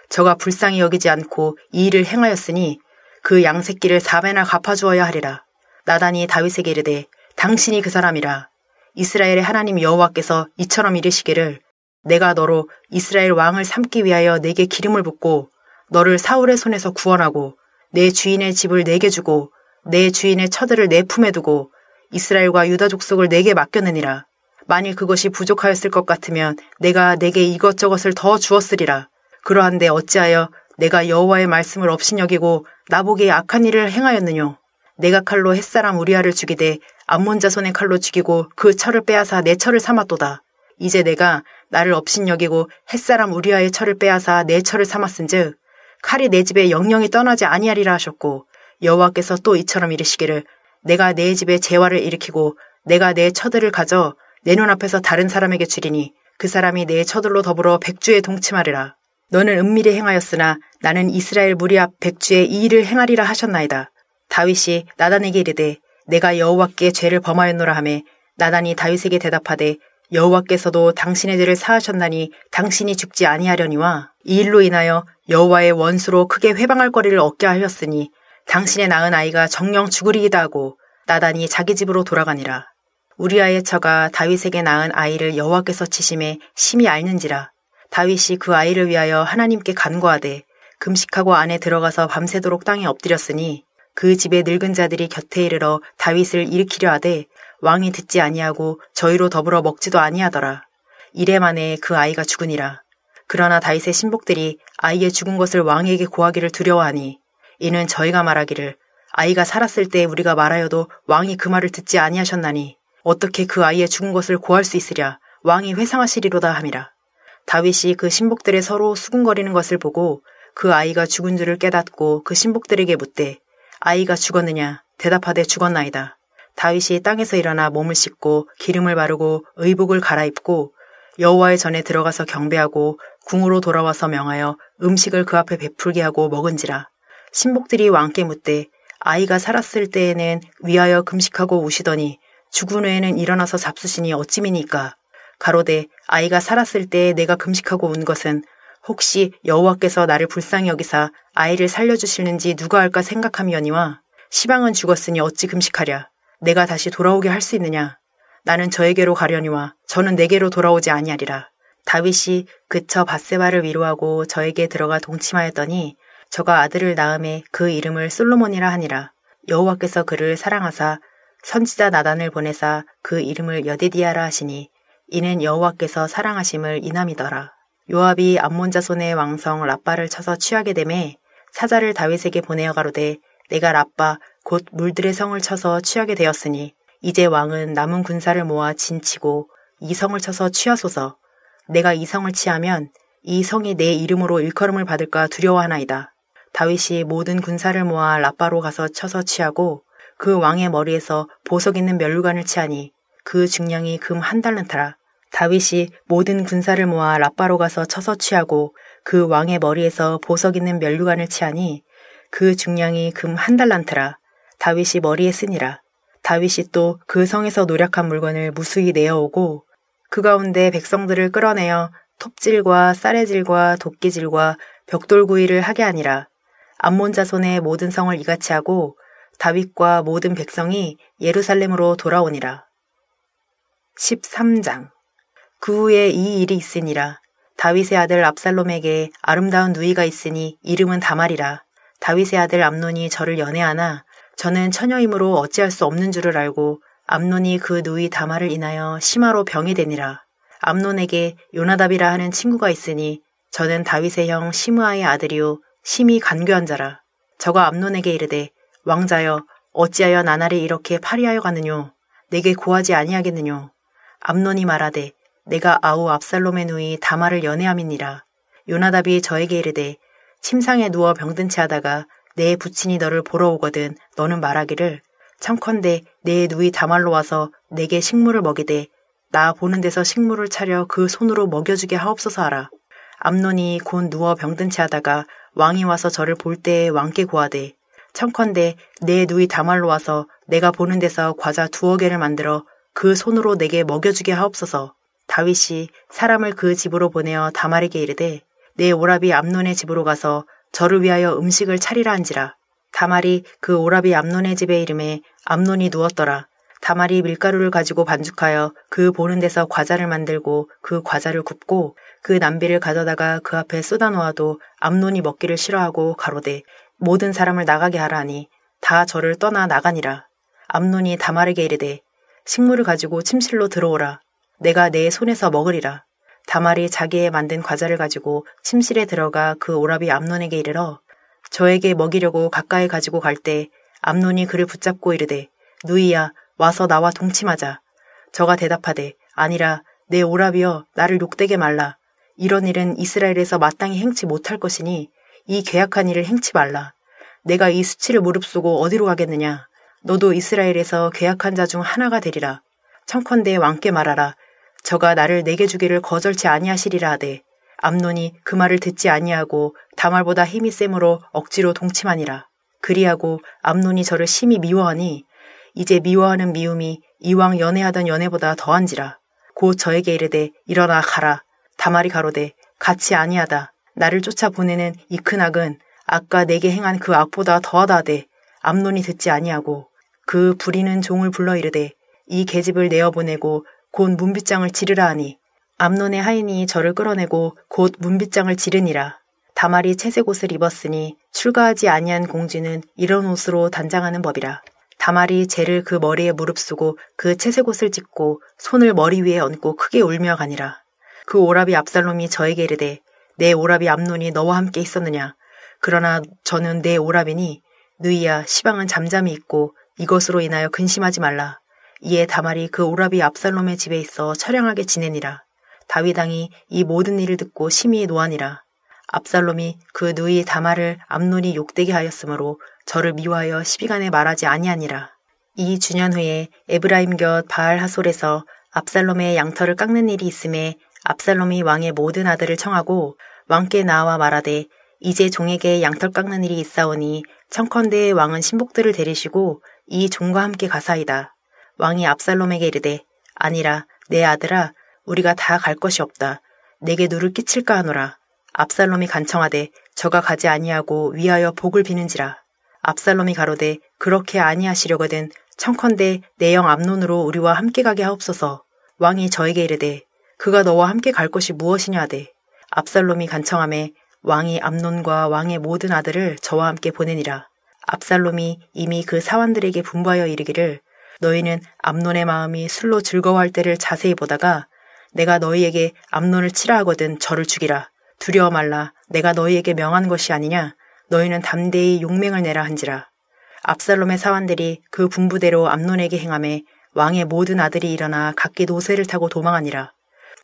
저가 불쌍히 여기지 않고 이 일을 행하였으니 그 양새끼를 4배나 갚아주어야 하리라. 나단이 다윗에게 이르되 당신이 그 사람이라. 이스라엘의 하나님 여호와께서 이처럼 이르시기를 내가 너로 이스라엘 왕을 삼기 위하여 내게 기름을 붓고 너를 사울의 손에서 구원하고 내 주인의 집을 내게 주고 내 주인의 처들을 내 품에 두고 이스라엘과 유다 족속을 내게 맡겼느니라. 만일 그것이 부족하였을 것 같으면 내가 내게 이것저것을 더 주었으리라. 그러한데 어찌하여 내가 여호와의 말씀을 업신여기고 나보기에 악한 일을 행하였느뇨. 내가 칼로 햇사람 우리아를 죽이되 암몬 자손의 칼로 죽이고 그 철을 빼앗아 내 철을 삼았도다. 이제 내가 나를 업신여기고 햇사람 우리아의 철을 빼앗아 내 철을 삼았은즉 칼이 내 집에 영영이 떠나지 아니하리라 하셨고 여호와께서 또 이처럼 이르시기를 내가 내 집에 재화를 일으키고 내가 내 처들을 가져 내 눈앞에서 다른 사람에게 주리니 그 사람이 내 처들로 더불어 백주에 동침하리라. 너는 은밀히 행하였으나 나는 이스라엘 무리 앞 백주에 이 일을 행하리라 하셨나이다. 다윗이 나단에게 이르되 내가 여호와께 죄를 범하였노라 하매 나단이 다윗에게 대답하되 여호와께서도 당신의 죄를 사하셨나니 당신이 죽지 아니하려니와 이 일로 인하여 여호와의 원수로 크게 회방할 거리를 얻게 하였으니 당신의 낳은 아이가 정령 죽으리이다 하고 나단이 자기 집으로 돌아가니라. 우리아의 처가 다윗에게 낳은 아이를 여호와께서 치심에 심히 앓는지라. 다윗이 그 아이를 위하여 하나님께 간구하되 금식하고 안에 들어가서 밤새도록 땅에 엎드렸으니 그 집의 늙은 자들이 곁에 이르러 다윗을 일으키려 하되 왕이 듣지 아니하고 저희로 더불어 먹지도 아니하더라. 이래 만에 그 아이가 죽으니라. 그러나 다윗의 신복들이 아이의 죽은 것을 왕에게 고하기를 두려워하니 이는 저희가 말하기를 아이가 살았을 때 우리가 말하여도 왕이 그 말을 듣지 아니하셨나니 어떻게 그 아이의 죽은 것을 고할 수 있으랴. 왕이 회상하시리로다 함이라. 다윗이 그 신복들의 서로 수군거리는 것을 보고 그 아이가 죽은 줄을 깨닫고 그 신복들에게 묻되 아이가 죽었느냐? 대답하되 죽었나이다. 다윗이 땅에서 일어나 몸을 씻고 기름을 바르고 의복을 갈아입고 여호와의 전에 들어가서 경배하고 궁으로 돌아와서 명하여 음식을 그 앞에 베풀게 하고 먹은지라. 신복들이 왕께 묻되 아이가 살았을 때에는 위하여 금식하고 우시더니 죽은 후에는 일어나서 잡수시니 어찌미니까? 가로되 아이가 살았을 때에 내가 금식하고 운 것은 혹시 여호와께서 나를 불쌍히 여기사 아이를 살려주시는지 누가 알까 생각함이거니와 시방은 죽었으니 어찌 금식하랴? 내가 다시 돌아오게 할 수 있느냐? 나는 저에게로 가려니와 저는 내게로 돌아오지 아니하리라. 다윗이 그쳐 밧세바를 위로하고 저에게 들어가 동침하였더니 저가 아들을 낳음에 그 이름을 솔로몬이라 하니라. 여호와께서 그를 사랑하사 선지자 나단을 보내사 그 이름을 여데디아라 하시니 이는 여호와께서 사랑하심을 인함이더라. 요압이 암몬 자손의 왕성 랍바를 쳐서 취하게 되매 사자를 다윗에게 보내어 가로되 내가 랍바 곧 물들의 성을 쳐서 취하게 되었으니 이제 왕은 남은 군사를 모아 진치고 이 성을 쳐서 취하소서. 내가 이 성을 취하면 이 성이 내 이름으로 일컬음을 받을까 두려워하나이다. 다윗이 모든 군사를 모아 랍바로 가서 쳐서 취하고 그 왕의 머리에서 보석 있는 면류관을 취하니 그 중량이 금 1달란트라. 다윗이 모든 군사를 모아 랍바로 가서 쳐서 취하고 그 왕의 머리에서 보석 있는 면류관을 취하니 그 중량이 금 1달란트라. 다윗이 머리에 쓰니라. 다윗이 또 그 성에서 노략한 물건을 무수히 내어오고 그 가운데 백성들을 끌어내어 톱질과 쌀해질과 도끼질과 벽돌구이를 하게 하니라. 암몬 자손의 모든 성을 이같이 하고 다윗과 모든 백성이 예루살렘으로 돌아오니라. 13장. 그 후에 이 일이 있으니라. 다윗의 아들 압살롬에게 아름다운 누이가 있으니 이름은 다말이라. 다윗의 아들 암논이 저를 연애하나 저는 처녀이므로 어찌할 수 없는 줄을 알고 암논이 그 누이 다말을 인하여 심화로 병이 되니라. 암논에게 요나답이라 하는 친구가 있으니 저는 다윗의 형 시므아의 아들이요 심히 간교한 자라. 저가 암논에게 이르되 왕자여 어찌하여 나날이 이렇게 파리하여 가느뇨? 내게 고하지 아니하겠느뇨? 암논이 말하되 내가 아우 압살롬의 누이 다말을 연애함이니라. 요나답이 저에게 이르되 침상에 누워 병든 채 하다가 내 부친이 너를 보러 오거든 너는 말하기를 청컨대 내 누이 다말로 와서 내게 식물을 먹이되 나 보는 데서 식물을 차려 그 손으로 먹여주게 하옵소서 하라. 암논이 곧 누워 병든 채 하다가 왕이 와서 저를 볼 때에 왕께 고하되 청컨대 내 누이 다말로 와서 내가 보는 데서 과자 2개를 만들어 그 손으로 내게 먹여주게 하옵소서. 다윗이 사람을 그 집으로 보내어 다말에게 이르되 내 오라비 암논의 집으로 가서 저를 위하여 음식을 차리라 한지라. 다말이 그 오라비 암논의 집에 이름에 암논이 누웠더라. 다말이 밀가루를 가지고 반죽하여 그 보는 데서 과자를 만들고 그 과자를 굽고 그 남비를 가져다가 그 앞에 쏟아 놓아도 암논이 먹기를 싫어하고 가로되 모든 사람을 나가게 하라 하니 다 저를 떠나 나가니라. 암논이 다말에게 이르되 식물을 가지고 침실로 들어오라. 내가 내 손에서 먹으리라. 다말이 자기의 만든 과자를 가지고 침실에 들어가 그 오라비 암논에게 이르러 저에게 먹이려고 가까이 가지고 갈 때 암논이 그를 붙잡고 이르되 누이야 와서 나와 동침하자. 저가 대답하되 아니라 내 오라비여 나를 욕되게 말라. 이런 일은 이스라엘에서 마땅히 행치 못할 것이니 이 괴악한 일을 행치 말라. 내가 이 수치를 무릅쓰고 어디로 가겠느냐. 너도 이스라엘에서 괴악한 자 중 하나가 되리라. 청컨대 왕께 말하라. 저가 나를 내게 주기를 거절치 아니하시리라 하되 암논이 그 말을 듣지 아니하고 다말보다 힘이 세므로 억지로 동침하니라. 그리하고 암논이 저를 심히 미워하니 이제 미워하는 미움이 이왕 연애하던 연애보다 더한지라. 곧 저에게 이르되 일어나 가라. 다말이 가로되 같이 아니하다. 나를 쫓아보내는 이 큰 악은 아까 내게 행한 그 악보다 더하다 하되 암논이 듣지 아니하고 그 부리는 종을 불러 이르되 이 계집을 내어보내고 곧 문빗장을 지르라 하니 암논의 하인이 저를 끌어내고 곧 문빗장을 지르니라. 다말이 채색 옷을 입었으니 출가하지 아니한 공주는 이런 옷으로 단장하는 법이라. 다말이 재를 그 머리에 무릅쓰고 그 채색 옷을 찢고 손을 머리 위에 얹고 크게 울며 가니라. 그 오라비 압살롬이 저에게 이르되 내 오라비 암논이 너와 함께 있었느냐. 그러나 저는 내 오라비니 누이야 시방은 잠잠히 있고 이것으로 인하여 근심하지 말라. 이에 다말이 그 오라비 압살롬의 집에 있어 처량하게 지내니라. 다윗 왕이 이 모든 일을 듣고 심히 노하니라. 압살롬이 그 누이 다말을 암논이 욕되게 하였으므로 저를 미워하여 시비간에 말하지 아니하니라. 이 주년 후에 에브라임 곁 바알 하솔에서 압살롬의 양털을 깎는 일이 있음에 압살롬이 왕의 모든 아들을 청하고 왕께 나와 말하되 이제 종에게 양털 깎는 일이 있사오니 청컨대 왕은 신복들을 데리시고 이 종과 함께 가사이다. 왕이 압살롬에게 이르되 아니라 내 아들아 우리가 다 갈 것이 없다. 내게 누를 끼칠까 하노라. 압살롬이 간청하되 저가 가지 아니하고 위하여 복을 비는지라. 압살롬이 가로되 그렇게 아니하시려거든 청컨대 내 영 암논으로 우리와 함께 가게 하옵소서. 왕이 저에게 이르되 그가 너와 함께 갈 것이 무엇이냐 하되 압살롬이 간청하매 왕이 암논과 왕의 모든 아들을 저와 함께 보내니라. 압살롬이 이미 그 사환들에게 분부하여 이르기를 너희는 암논의 마음이 술로 즐거워할 때를 자세히 보다가 내가 너희에게 암논을 치라 하거든 저를 죽이라. 두려워 말라. 내가 너희에게 명한 것이 아니냐. 너희는 담대히 용맹을 내라 한지라. 압살롬의 사환들이 그 분부대로 암논에게 행하매 왕의 모든 아들이 일어나 각기 노새를 타고 도망하니라.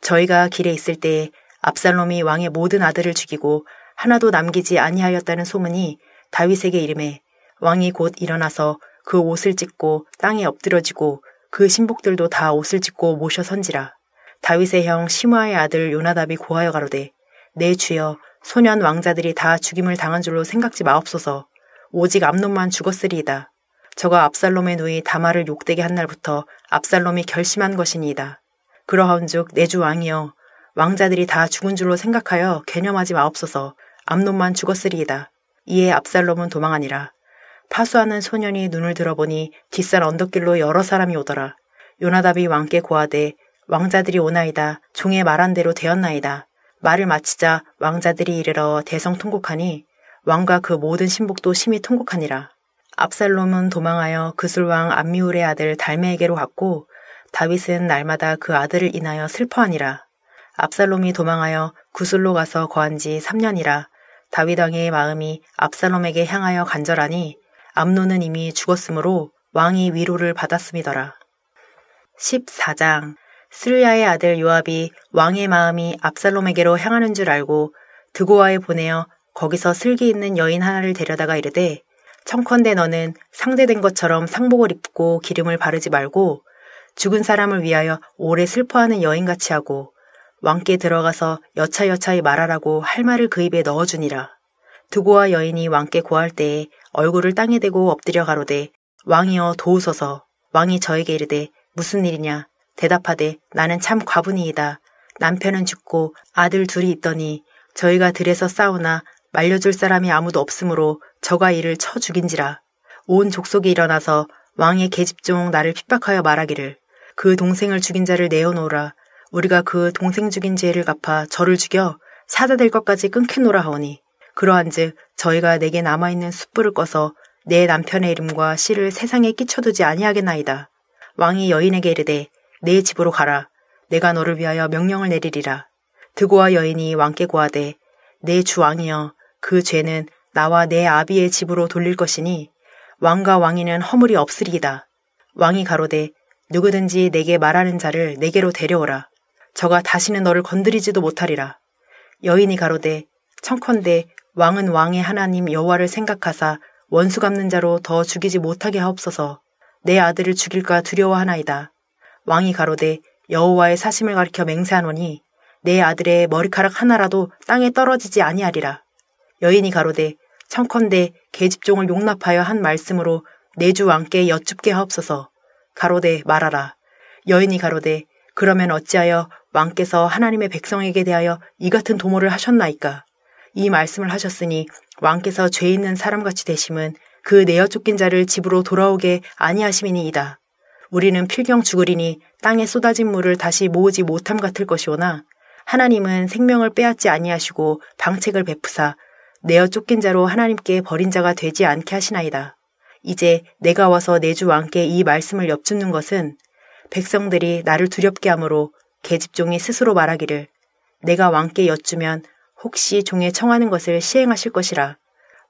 저희가 길에 있을 때에 압살롬이 왕의 모든 아들을 죽이고 하나도 남기지 아니하였다는 소문이 다윗에게 이르매 왕이 곧 일어나서 그 옷을 찢고 땅에 엎드러지고 그 신복들도 다 옷을 찢고 모셔 선지라. 다윗의 형 시므아의 아들 요나답이 고하여 가로되 내 주여 소년 왕자들이 다 죽임을 당한 줄로 생각지 마옵소서. 오직 암논만 죽었으리이다. 저가 압살롬의 누이 다말을 욕되게 한 날부터 압살롬이 결심한 것이니이다. 그러하온즉 내 주 왕이여 왕자들이 다 죽은 줄로 생각하여 개념하지 마옵소서. 암논만 죽었으리이다. 이에 압살롬은 도망하니라. 파수하는 소년이 눈을 들어보니 뒷산 언덕길로 여러 사람이 오더라. 요나답이 왕께 고하되 왕자들이 오나이다. 종의 말한 대로 되었나이다. 말을 마치자 왕자들이 이르러 대성통곡하니 왕과 그 모든 신복도 심히 통곡하니라. 압살롬은 도망하여 그술왕 암미울의 아들 달메에게로 갔고 다윗은 날마다 그 아들을 인하여 슬퍼하니라. 압살롬이 도망하여 구술로 가서 거한 지 3년이라. 다윗 왕의 마음이 압살롬에게 향하여 간절하니 암논은 이미 죽었으므로 왕이 위로를 받았음이더라. 14장 스루야의 아들 요압이 왕의 마음이 압살롬에게로 향하는 줄 알고 드고아에 보내어 거기서 슬기 있는 여인 하나를 데려다가 이르되 청컨대 너는 상대된 것처럼 상복을 입고 기름을 바르지 말고 죽은 사람을 위하여 오래 슬퍼하는 여인같이 하고 왕께 들어가서 여차여차히 말하라고 할 말을 그 입에 넣어주니라. 드고아 여인이 왕께 고할 때에 얼굴을 땅에 대고 엎드려 가로되 왕이여 도우소서. 왕이 저에게 이르되 무슨 일이냐. 대답하되 나는 참 과부니이다. 남편은 죽고 아들 둘이 있더니 저희가 들에서 싸우나 말려줄 사람이 아무도 없으므로 저가 이를 쳐 죽인지라. 온 족속이 일어나서 왕의 계집종 나를 핍박하여 말하기를 그 동생을 죽인 자를 내어놓으라. 우리가 그 동생 죽인 죄를 갚아 저를 죽여 사자될 것까지 끊겠노라 하오니 그러한즉 저희가 내게 남아있는 숯불을 꺼서 내 남편의 이름과 씨를 세상에 끼쳐두지 아니하겠나이다. 왕이 여인에게 이르되 내 집으로 가라. 내가 너를 위하여 명령을 내리리라. 드고아 여인이 왕께 고하되 내 주 왕이여 그 죄는 나와 내 아비의 집으로 돌릴 것이니 왕과 왕이는 허물이 없으리이다. 왕이 가로되 누구든지 내게 말하는 자를 내게로 데려오라. 저가 다시는 너를 건드리지도 못하리라. 여인이 가로되 청컨대 왕은 왕의 하나님 여호와를 생각하사 원수 갚는 자로 더 죽이지 못하게 하옵소서. 내 아들을 죽일까 두려워하나이다. 왕이 가로되 여호와의 사심을 가리켜 맹세하노니 내 아들의 머리카락 하나라도 땅에 떨어지지 아니하리라. 여인이 가로되 청컨대 계집종을 용납하여 한 말씀으로 내 주 왕께 여쭙게 하옵소서. 가로되 말하라. 여인이 가로되 그러면 어찌하여 왕께서 하나님의 백성에게 대하여 이 같은 도모를 하셨나이까. 이 말씀을 하셨으니 왕께서 죄 있는 사람같이 되심은 그 내어 쫓긴 자를 집으로 돌아오게 아니하심이니이다. 우리는 필경 죽으리니 땅에 쏟아진 물을 다시 모으지 못함 같을 것이오나 하나님은 생명을 빼앗지 아니하시고 방책을 베푸사 내어 쫓긴 자로 하나님께 버린 자가 되지 않게 하시나이다. 이제 내가 와서 내 주 왕께 이 말씀을 엽줍는 것은 백성들이 나를 두렵게 하므로 계집종이 스스로 말하기를 내가 왕께 여쭈면 혹시 종의 청하는 것을 시행하실 것이라.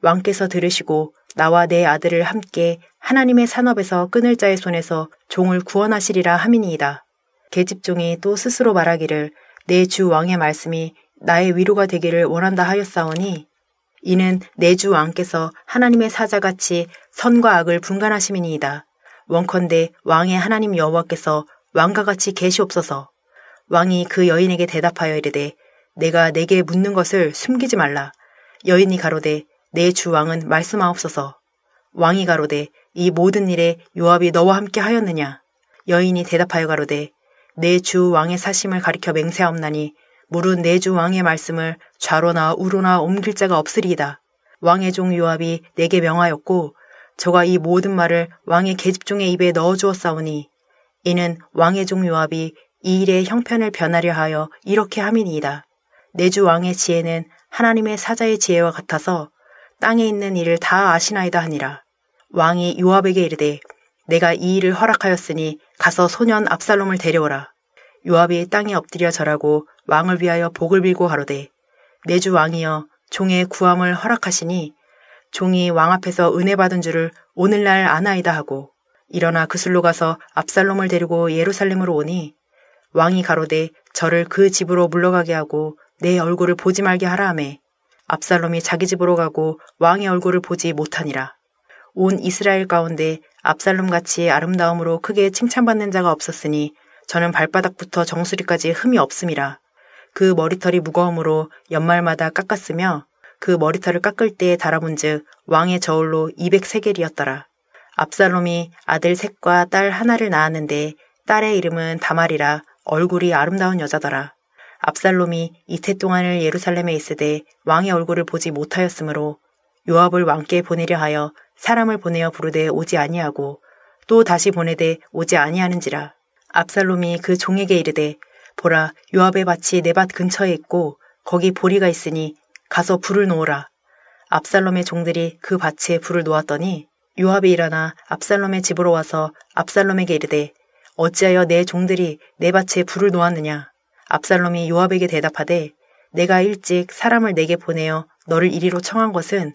왕께서 들으시고 나와 내 아들을 함께 하나님의 산업에서 끊을 자의 손에서 종을 구원하시리라 함이니이다. 계집종이 또 스스로 말하기를 내 주 왕의 말씀이 나의 위로가 되기를 원한다 하였사오니 이는 내 주 왕께서 하나님의 사자같이 선과 악을 분간하심이니이다. 원컨대 왕의 하나님 여호와께서 왕과 같이 계시옵소서. 왕이 그 여인에게 대답하여 이르되 내가 내게 묻는 것을 숨기지 말라. 여인이 가로되 내 주 왕은 말씀하옵소서. 왕이 가로되 이 모든 일에 요압이 너와 함께 하였느냐? 여인이 대답하여 가로되 내 주 왕의 사심을 가리켜 맹세하옵나니 무릇 내 주 왕의 말씀을 좌로나 우로나 옮길 자가 없으리이다. 왕의 종 요압이 내게 명하였고 저가 이 모든 말을 왕의 계집종의 입에 넣어주었사오니 이는 왕의 종 요압이 이 일의 형편을 변하려 하여 이렇게 함이니이다. 내 주 왕의 지혜는 하나님의 사자의 지혜와 같아서 땅에 있는 일을 다 아시나이다 하니라. 왕이 요압에게 이르되 내가 이 일을 허락하였으니 가서 소년 압살롬을 데려오라. 요압이 땅에 엎드려 절하고 왕을 위하여 복을 빌고 가로되 내 주 왕이여 종의 구함을 허락하시니 종이 왕 앞에서 은혜 받은 줄을 오늘날 아나이다 하고 일어나 그술로 가서 압살롬을 데리고 예루살렘으로 오니 왕이 가로되 저를 그 집으로 물러가게 하고 내 얼굴을 보지 말게 하라 하매 압살롬이 자기 집으로 가고 왕의 얼굴을 보지 못하니라. 온 이스라엘 가운데 압살롬같이 아름다움으로 크게 칭찬받는 자가 없었으니 저는 발바닥부터 정수리까지 흠이 없음이라. 그 머리털이 무거움으로 연말마다 깎았으며 그 머리털을 깎을 때에 달아본즉 왕의 저울로 200세겔이었더라. 압살롬이 아들 셋과 딸 하나를 낳았는데 딸의 이름은 다말이라 얼굴이 아름다운 여자더라. 압살롬이 이태 동안을 예루살렘에 있으되 왕의 얼굴을 보지 못하였으므로 요압을 왕께 보내려 하여 사람을 보내어 부르되 오지 아니하고 또 다시 보내되 오지 아니하는지라. 압살롬이 그 종에게 이르되 보라 요압의 밭이 내 밭 근처에 있고 거기 보리가 있으니 가서 불을 놓으라. 압살롬의 종들이 그 밭에 불을 놓았더니 요압이 일어나 압살롬의 집으로 와서 압살롬에게 이르되 어찌하여 내 종들이 내 밭에 불을 놓았느냐. 압살롬이 요압에게 대답하되 내가 일찍 사람을 내게 보내어 너를 이리로 청한 것은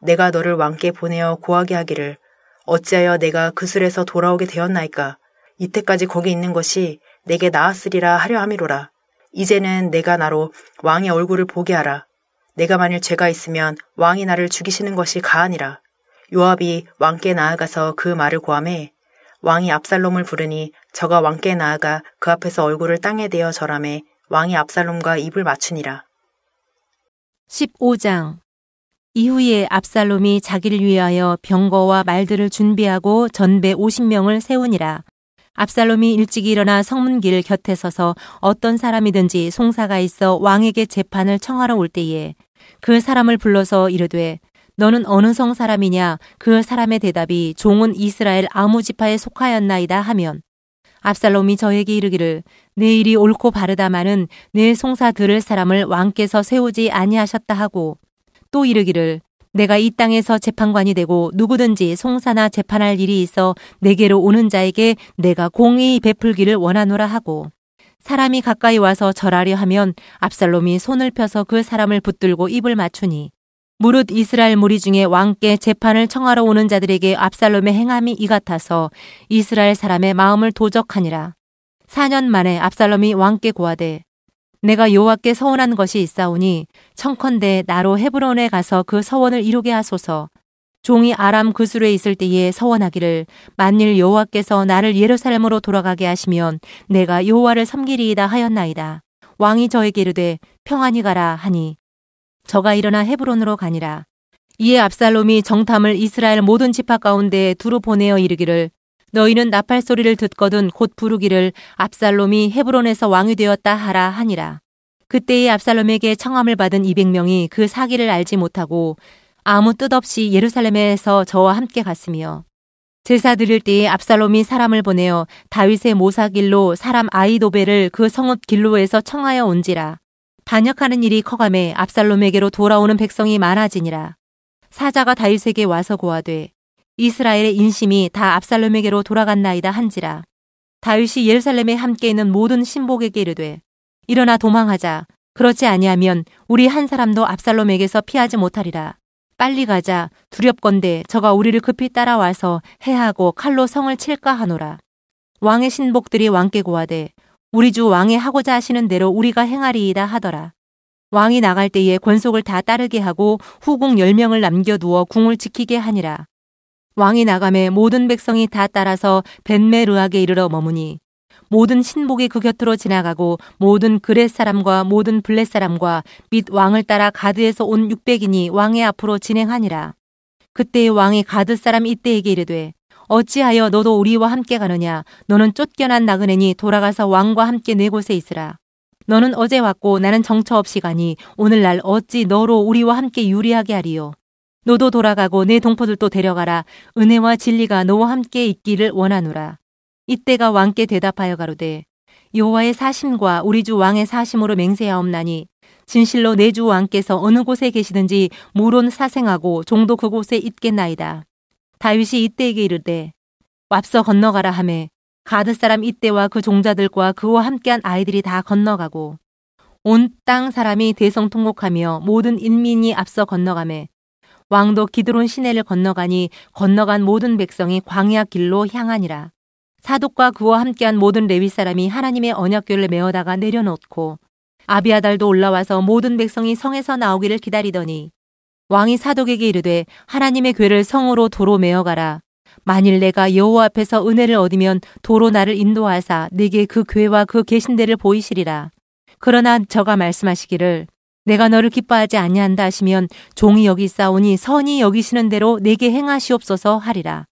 내가 너를 왕께 보내어 고하게 하기를 어찌하여 내가 그술에서 돌아오게 되었나이까. 이때까지 거기 있는 것이 내게 나았으리라 하려 함이로라. 이제는 내가 나로 왕의 얼굴을 보게 하라. 내가 만일 죄가 있으면 왕이 나를 죽이시는 것이 가하니라. 요압이 왕께 나아가서 그 말을 고하매 왕이 압살롬을 부르니 저가 왕께 나아가 그 앞에서 얼굴을 땅에 대어 절하매 왕이 압살롬과 입을 맞추니라. 15장. 이후에 압살롬이 자기를 위하여 병거와 말들을 준비하고 전배 50명을 세우니라. 압살롬이 일찍 일어나 성문길 곁에 서서 어떤 사람이든지 송사가 있어 왕에게 재판을 청하러 올 때에 그 사람을 불러서 이르되 너는 어느 성 사람이냐? 그 사람의 대답이 종은 이스라엘 아무 지파에 속하였나이다 하면 압살롬이 저에게 이르기를 내 일이 옳고 바르다마는 내 송사 들을 사람을 왕께서 세우지 아니하셨다 하고 또 이르기를 내가 이 땅에서 재판관이 되고 누구든지 송사나 재판할 일이 있어 내게로 오는 자에게 내가 공의히 베풀기를 원하노라 하고 사람이 가까이 와서 절하려 하면 압살롬이 손을 펴서 그 사람을 붙들고 입을 맞추니 무릇 이스라엘 무리 중에 왕께 재판을 청하러 오는 자들에게 압살롬의 행함이 이 같아서 이스라엘 사람의 마음을 도적하니라. 4년 만에 압살롬이 왕께 고하되 내가 여호와께 서원한 것이 있사오니 청컨대 나로 헤브론에 가서 그 서원을 이루게 하소서. 종이 아람 그술에 있을 때에 서원하기를 만일 여호와께서 나를 예루살렘으로 돌아가게 하시면 내가 여호와를 섬기리이다 하였나이다. 왕이 저에게 이르되 평안히 가라 하니 저가 일어나 헤브론으로 가니라. 이에 압살롬이 정탐을 이스라엘 모든 지파 가운데 두루 보내어 이르기를 너희는 나팔 소리를 듣거든 곧 부르기를 압살롬이 헤브론에서 왕이 되었다 하라 하니라. 그때에 압살롬에게 청함을 받은 200명이 그 사기를 알지 못하고 아무 뜻 없이 예루살렘에서 저와 함께 갔으며 제사 드릴 때에 압살롬이 사람을 보내어 다윗의 모사길로 사람 아히도벨을 그 성읍 길로에서 청하여 온지라. 반역하는 일이 커가매 압살롬에게로 돌아오는 백성이 많아지니라. 사자가 다윗에게 와서 고하되 이스라엘의 인심이 다 압살롬에게로 돌아갔나이다 한지라. 다윗이 예루살렘에 함께 있는 모든 신복에게 이르되 일어나 도망하자. 그렇지 아니하면 우리 한 사람도 압살롬에게서 피하지 못하리라. 빨리 가자. 두렵건대 저가 우리를 급히 따라와서 해하고 칼로 성을 칠까 하노라. 왕의 신복들이 왕께 고하되 우리 주 왕의 하고자 하시는 대로 우리가 행하리이다 하더라. 왕이 나갈 때에 권속을 다 따르게 하고 후궁 10명을 남겨두어 궁을 지키게 하니라. 왕이 나가매 모든 백성이 다 따라서 벤메르악에 이르러 머무니 모든 신복이 그 곁으로 지나가고 모든 그렛 사람과 모든 블렛 사람과 및 왕을 따라 가드에서 온 600인이 왕의 앞으로 진행하니라. 그때의 왕이 가드 사람 이때에게 이르되 어찌하여 너도 우리와 함께 가느냐. 너는 쫓겨난 나그네니 돌아가서 왕과 함께 내 곳에 있으라. 너는 어제 왔고 나는 정처 없이 가니 오늘날 어찌 너로 우리와 함께 유리하게 하리요. 너도 돌아가고 내 동포들도 데려가라. 은혜와 진리가 너와 함께 있기를 원하노라. 이때가 왕께 대답하여 가로되 여호와의 사심과 우리 주 왕의 사심으로 맹세하옵나니 진실로 내 주 왕께서 어느 곳에 계시든지 무론 사생하고 종도 그곳에 있겠나이다. 다윗이 이때에게 이르되 앞서 건너가라 하매 가드 사람 이때와 그 종자들과 그와 함께한 아이들이 다 건너가고 온 땅 사람이 대성통곡하며 모든 인민이 앞서 건너가매 왕도 기드론 시내를 건너가니 건너간 모든 백성이 광야 길로 향하니라. 사독과 그와 함께한 모든 레위 사람이 하나님의 언약궤를 메어다가 내려놓고 아비아달도 올라와서 모든 백성이 성에서 나오기를 기다리더니 왕이 사독에게 이르되 하나님의 궤를 성으로 도로 메어가라. 만일 내가 여호와 앞에서 은혜를 얻으면 도로 나를 인도하사 내게 그 궤와 그 계신대를 보이시리라. 그러나 저가 말씀하시기를 내가 너를 기뻐하지 아니한다 하시면 종이 여기 있사오니 선히 여기시는 대로 내게 행하시옵소서 하리라.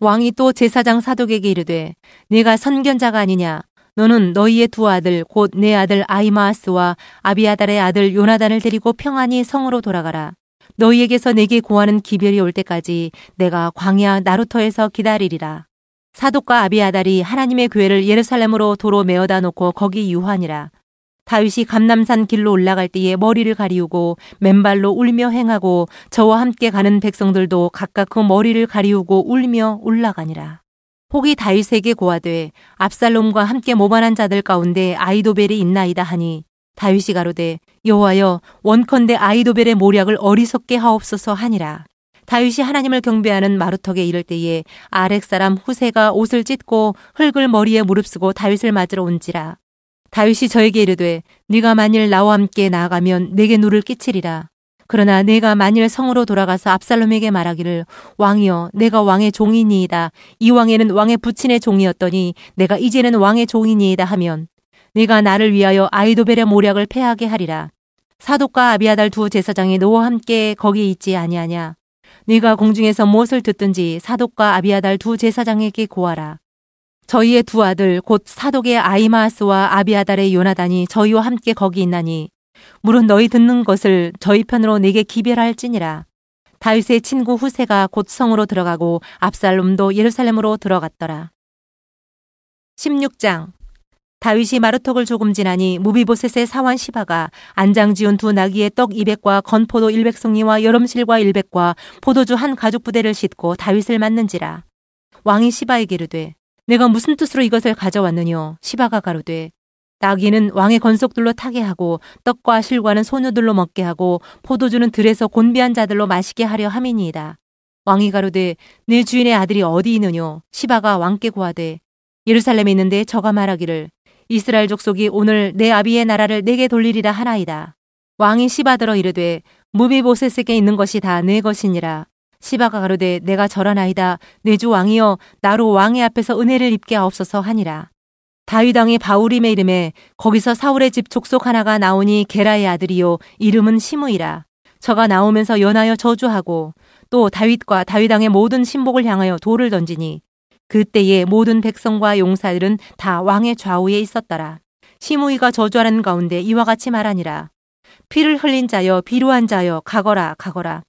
왕이 또 제사장 사독에게 이르되 네가 선견자가 아니냐. 너는 너희의 두 아들 곧 내 아들 아히마아스와 아비아달의 아들 요나단을 데리고 평안히 성으로 돌아가라. 너희에게서 내게 고하는 기별이 올 때까지 내가 광야 나루터에서 기다리리라. 사독과 아비아달이 하나님의 궤를 예루살렘으로 도로 메어다 놓고 거기 유하니라. 다윗이 감람산 길로 올라갈 때에 머리를 가리우고 맨발로 울며 행하고 저와 함께 가는 백성들도 각각 그 머리를 가리우고 울며 올라가니라. 혹이 다윗에게 고하되 압살롬과 함께 모반한 자들 가운데 아히도벨이 있나이다 하니 다윗이 가로되 여호와여 원컨대 아히도벨의 모략을 어리석게 하옵소서 하니라. 다윗이 하나님을 경배하는 마루턱에 이를 때에 아렉 사람 후세가 옷을 찢고 흙을 머리에 무릅쓰고 다윗을 맞으러 온지라. 다윗이 저에게 이르되 네가 만일 나와 함께 나아가면 내게 누를 끼치리라. 그러나 내가 만일 성으로 돌아가서 압살롬에게 말하기를 왕이여 내가 왕의 종이니이다. 이 왕에는 왕의 부친의 종이었더니 내가 이제는 왕의 종이니이다 하면 네가 나를 위하여 아히도벨의 모략을 패하게 하리라. 사독과 아비아달 두 제사장이 너와 함께 거기 있지 아니하냐. 네가 공중에서 무엇을 듣든지 사독과 아비아달 두 제사장에게 고하라. 저희의 두 아들 곧 사독의 아히마아스와 아비아달의 요나단이 저희와 함께 거기 있나니 물은 너희 듣는 것을 저희 편으로 내게 기별할지니라. 다윗의 친구 후세가 곧 성으로 들어가고 압살롬도 예루살렘으로 들어갔더라. 16장. 다윗이 마루턱을 조금 지나니 무비보셋의 사환 시바가 안장 지은 두 나귀의 떡 200과 건포도 100송이와 여름실과 100과 포도주 한 가죽 부대를 싣고 다윗을 맞는지라. 왕이 시바에게 이르되 내가 무슨 뜻으로 이것을 가져왔느뇨. 시바가 가로되 나귀는 왕의 건속들로 타게 하고 떡과 실과는 소녀들로 먹게 하고 포도주는 들에서 곤비한 자들로 마시게 하려 함이니이다. 왕이 가로되 내 주인의 아들이 어디 있느뇨. 시바가 왕께 고하되 예루살렘에 있는데 저가 말하기를 이스라엘 족속이 오늘 내 아비의 나라를 내게 돌리리라 하나이다. 왕이 시바더러 이르되 무비보셋에게 있는 것이 다 내 것이니라. 시바가 가로되 내가 절하나이다. 내 주 왕이여 나로 왕의 앞에서 은혜를 입게 하옵소서 하니라. 다윗 왕이 바울임의 이름에 거기서 사울의 집 족속 하나가 나오니 게라의 아들이요 이름은 시므이라. 저가 나오면서 연하여 저주하고 또 다윗과 다윗 왕의 모든 신복을 향하여 돌을 던지니 그때에 모든 백성과 용사들은 다 왕의 좌우에 있었더라. 시므이가 저주하는 가운데 이와 같이 말하니라. 피를 흘린 자여 비루한 자여 가거라 가거라.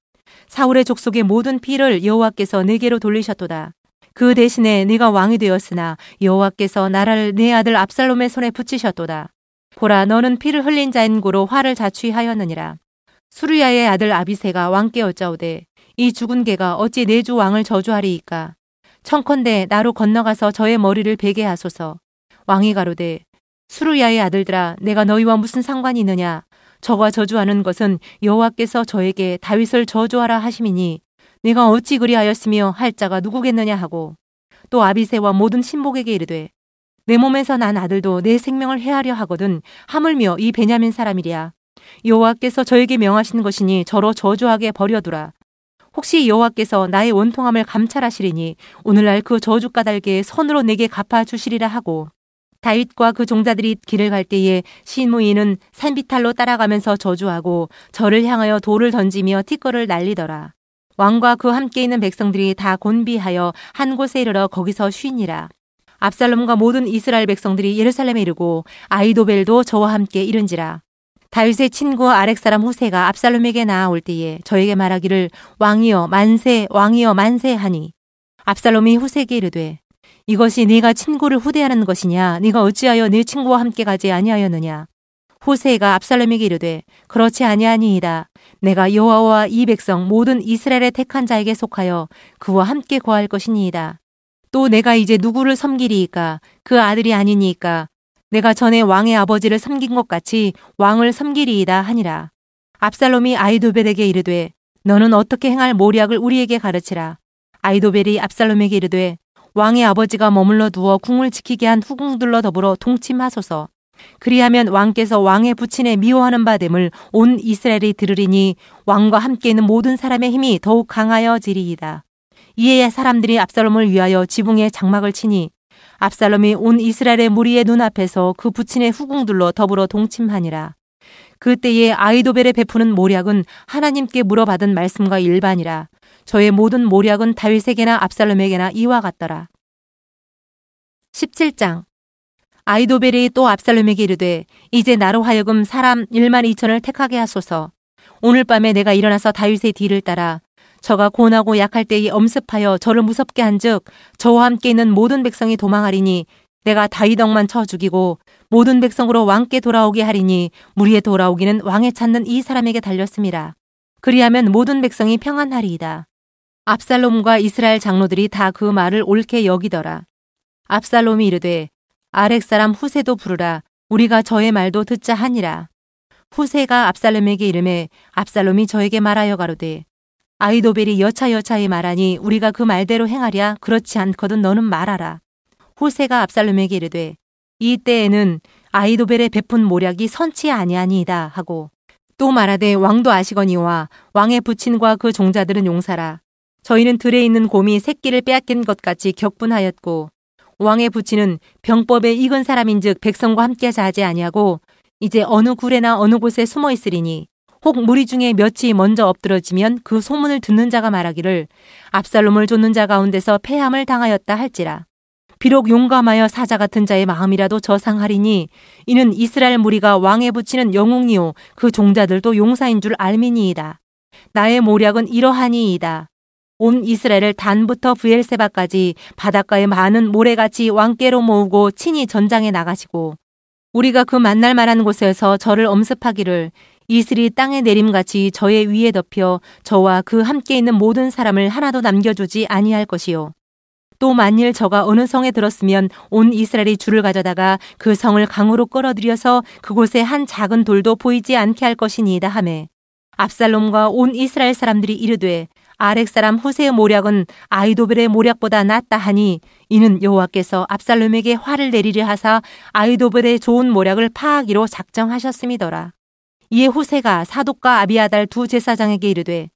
사울의 족속의 모든 피를 여호와께서 내게로 돌리셨도다. 그 대신에 네가 왕이 되었으나 여호와께서 나라를 내 아들 압살롬의 손에 붙이셨도다. 보라 너는 피를 흘린 자인 고로 화를 자취하였느니라. 수르야의 아들 아비새가 왕께 여짜오되 이 죽은 개가 어찌 내 주 왕을 저주하리이까. 청컨대 나로 건너가서 저의 머리를 베게 하소서. 왕이 가로되 수르야의 아들들아 내가 너희와 무슨 상관이 있느냐. 저가 저주하는 것은 여호와께서 저에게 다윗을 저주하라 하심이니 네가 어찌 그리하였으며 할 자가 누구겠느냐 하고 또 아비새와 모든 신복에게 이르되 내 몸에서 난 아들도 내 생명을 해하려 하거든 하물며 이 베냐민 사람이랴. 여호와께서 저에게 명하신 것이니 저로 저주하게 버려두라. 혹시 여호와께서 나의 원통함을 감찰하시리니 오늘날 그 저주 까닭에 선으로 내게 갚아주시리라 하고 다윗과 그 종자들이 길을 갈 때에 시므이는 산비탈로 따라가면서 저주하고 저를 향하여 돌을 던지며 티끌을 날리더라. 왕과 그 함께 있는 백성들이 다 곤비하여 한 곳에 이르러 거기서 쉬니라. 압살롬과 모든 이스라엘 백성들이 예루살렘에 이르고 아히도벨도 저와 함께 이른지라. 다윗의 친구 아렉 사람 후세가 압살롬에게 나아올 때에 저에게 말하기를 왕이여 만세 왕이여 만세 하니 압살롬이 후세에게 이르되 이것이 네가 친구를 후대하는 것이냐 네가 어찌하여 네 친구와 함께 가지 아니하였느냐. 후세가 압살롬에게 이르되 그렇지 아니하니이다. 내가 여호와와 이 백성 모든 이스라엘의 택한 자에게 속하여 그와 함께 거할 것이니이다. 또 내가 이제 누구를 섬기리이까 그 아들이 아니니이까 내가 전에 왕의 아버지를 섬긴 것 같이 왕을 섬기리이다 하니라. 압살롬이 아히도벨에게 이르되 너는 어떻게 행할 모략을 우리에게 가르치라. 아히도벨이 압살롬에게 이르되 왕의 아버지가 머물러 두어 궁을 지키게 한 후궁들로 더불어 동침하소서. 그리하면 왕께서 왕의 부친에 미워하는 바 됨을 온 이스라엘이 들으리니 왕과 함께 있는 모든 사람의 힘이 더욱 강하여지리이다. 이에 사람들이 압살롬을 위하여 지붕에 장막을 치니 압살롬이 온 이스라엘의 무리의 눈앞에서 그 부친의 후궁들로 더불어 동침하니라. 그때에 아히도벨의 베푸는 모략은 하나님께 물어받은 말씀과 일반이라. 저의 모든 모략은 다윗에게나 압살롬에게나 이와 같더라. 17장 아히도벨이 또 압살롬에게 이르되 이제 나로 하여금 사람 1만 2천을 택하게 하소서. 오늘 밤에 내가 일어나서 다윗의 뒤를 따라 저가 고나고 약할 때에 엄습하여 저를 무섭게 한즉 저와 함께 있는 모든 백성이 도망하리니 내가 다윗 엉만 쳐 죽이고 모든 백성으로 왕께 돌아오게 하리니 무리에 돌아오기는 왕에 찾는 이 사람에게 달렸음이라. 그리하면 모든 백성이 평안하리이다. 압살롬과 이스라엘 장로들이 다 그 말을 옳게 여기더라. 압살롬이 이르되 아렉 사람 후세도 부르라. 우리가 저의 말도 듣자 하니라. 후세가 압살롬에게 이르매 압살롬이 저에게 말하여 가로되 아히도벨이 여차여차히 말하니 우리가 그 말대로 행하랴. 그렇지 않거든 너는 말하라. 후세가 압살롬에게 이르되 이 때에는 아히도벨의 베푼 모략이 선치 아니하니이다 하고 또 말하되 왕도 아시거니와 왕의 부친과 그 종자들은 용사라. 저희는 들에 있는 곰이 새끼를 빼앗긴 것 같이 격분하였고 왕의 부친은 병법에 익은 사람인즉 백성과 함께 자지 아니하고 이제 어느 굴에나 어느 곳에 숨어 있으리니 혹 무리 중에 몇이 먼저 엎드러지면 그 소문을 듣는 자가 말하기를 압살롬을 쫓는 자 가운데서 패함을 당하였다 할지라. 비록 용감하여 사자 같은 자의 마음이라도 저상하리니 이는 이스라엘 무리가 왕에 붙이는 영웅이요 그 종자들도 용사인 줄 알미니이다. 나의 모략은 이러하니이다. 온 이스라엘을 단부터 브엘세바까지 바닷가의 많은 모래같이 왕께로 모으고 친히 전장에 나가시고 우리가 그 만날 만한 곳에서 저를 엄습하기를 이슬이 땅에 내림같이 저의 위에 덮여 저와 그 함께 있는 모든 사람을 하나도 남겨주지 아니할 것이요. 또 만일 저가 어느 성에 들었으면 온 이스라엘이 줄을 가져다가 그 성을 강으로 끌어들여서 그곳에 한 작은 돌도 보이지 않게 할 것이니이다 하매 압살롬과 온 이스라엘 사람들이 이르되 아렉 사람 후세의 모략은 아히도벨의 모략보다 낫다 하니 이는 여호와께서 압살롬에게 화를 내리려 하사 아히도벨의 좋은 모략을 파하기로 작정하셨음이더라. 이에 후세가 사독과 아비아달 두 제사장에게 이르되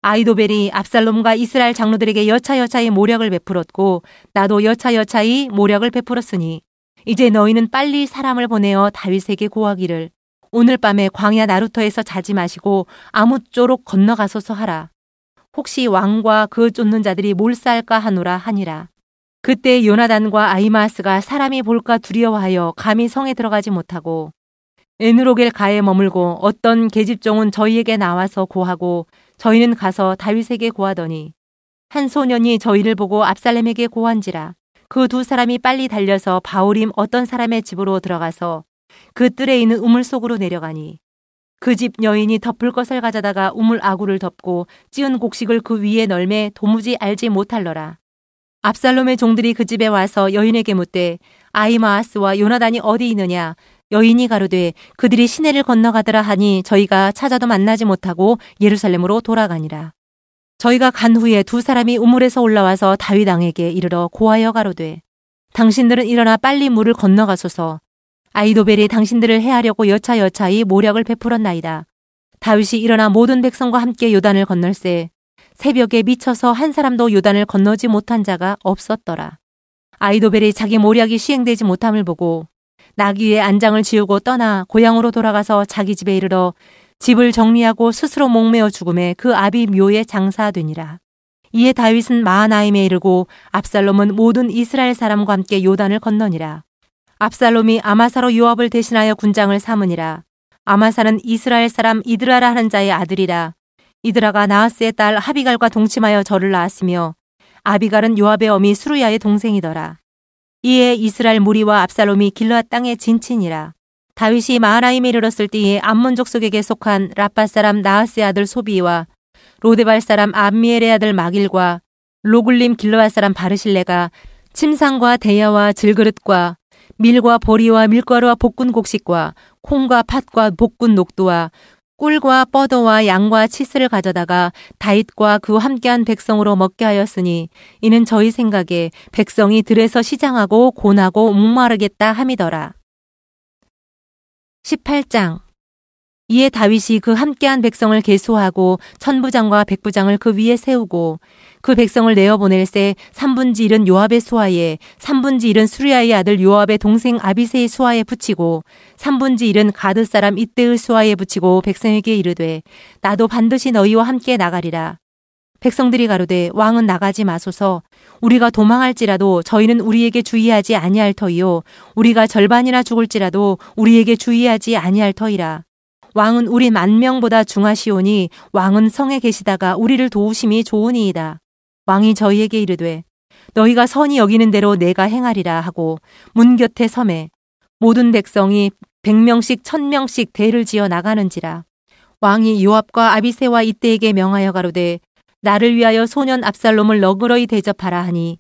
아히도벨이 압살롬과 이스라엘 장로들에게 여차여차히 모략을 베풀었고 나도 여차여차히 모략을 베풀었으니 이제 너희는 빨리 사람을 보내어 다윗에게 고하기를 오늘 밤에 광야 나루터에서 자지 마시고 아무쪼록 건너가소서 하라. 혹시 왕과 그 쫓는 자들이 몰살까 하노라 하니라. 그때 요나단과 아히마아스가 사람이 볼까 두려워하여 감히 성에 들어가지 못하고 에누로겔 가에 머물고 어떤 계집종은 저희에게 나와서 고하고 저희는 가서 다윗에게 고하더니 한 소년이 저희를 보고 압살롬에게 고한지라. 그 두 사람이 빨리 달려서 바울임 어떤 사람의 집으로 들어가서 그 뜰에 있는 우물 속으로 내려가니 그 집 여인이 덮을 것을 가져다가 우물 아구를 덮고 찌은 곡식을 그 위에 널매 도무지 알지 못할러라. 압살롬의 종들이 그 집에 와서 여인에게 묻되 아히마아스와 요나단이 어디 있느냐. 여인이 가로되 그들이 시내를 건너가더라 하니 저희가 찾아도 만나지 못하고 예루살렘으로 돌아가니라. 저희가 간 후에 두 사람이 우물에서 올라와서 다윗 왕에게 이르러 고하여 가로되 당신들은 일어나 빨리 물을 건너가소서. 아히도벨이 당신들을 해하려고 여차여차히 모략을 베풀었나이다. 다윗이 일어나 모든 백성과 함께 요단을 건널세 새벽에 미쳐서 한 사람도 요단을 건너지 못한 자가 없었더라. 아히도벨이 자기 모략이 시행되지 못함을 보고 나귀의 안장을 지우고 떠나 고향으로 돌아가서 자기 집에 이르러 집을 정리하고 스스로 목매어 죽음에 그 아비 묘에 장사되니라. 이에 다윗은 마하나임에 이르고 압살롬은 모든 이스라엘 사람과 함께 요단을 건너니라. 압살롬이 아마사로 요압을 대신하여 군장을 삼으니라. 아마사는 이스라엘 사람 이드라라 하는 자의 아들이라. 이드라가 나하스의 딸 하비갈과 동침하여 저를 낳았으며 아비갈은 요압의 어미 수루야의 동생이더라. 이에 이스라엘 무리와 압살롬이 길르앗 땅에 진친이라. 다윗이 마하나임에 이르렀을 때에 암몬 족속에게 속한 라빠 사람 나하스의 아들 소비와 로데발 사람 암미엘의 아들 마길과 로굴림 길르앗 사람 바르실레가 침상과 대야와 질그릇과 밀과 보리와 밀가루와 볶은 곡식과 콩과 팥과 볶은 녹두와 꿀과 뻐도와 양과 치스를 가져다가 다윗과 그와 함께한 백성으로 먹게 하였으니 이는 저희 생각에 백성이 들에서 시장하고 곤하고 목마르겠다 함이더라. 18장. 이에 다윗이 그 함께한 백성을 계수하고 천부장과 백부장을 그 위에 세우고 그 백성을 내어보낼새 3분지 1은 요압의 수하에 3분지 1은 수리아의 아들 요압의 동생 아비새의 수하에 붙이고 3분지 1은 가드 사람 이때의 수하에 붙이고 백성에게 이르되 나도 반드시 너희와 함께 나가리라. 백성들이 가로되 왕은 나가지 마소서. 우리가 도망할지라도 저희는 우리에게 주의하지 아니할 터이요 우리가 절반이나 죽을지라도 우리에게 주의하지 아니할 터이라. 왕은 우리 10,000명보다 중하시오니 왕은 성에 계시다가 우리를 도우심이 좋으니이다. 왕이 저희에게 이르되 너희가 선히 여기는 대로 내가 행하리라 하고 문 곁에 섬에 모든 백성이 100명씩 1000명씩 대를 지어 나가는지라. 왕이 요압과 아비새와 이때에게 명하여 가로되 나를 위하여 소년 압살롬을 너그러이 대접하라 하니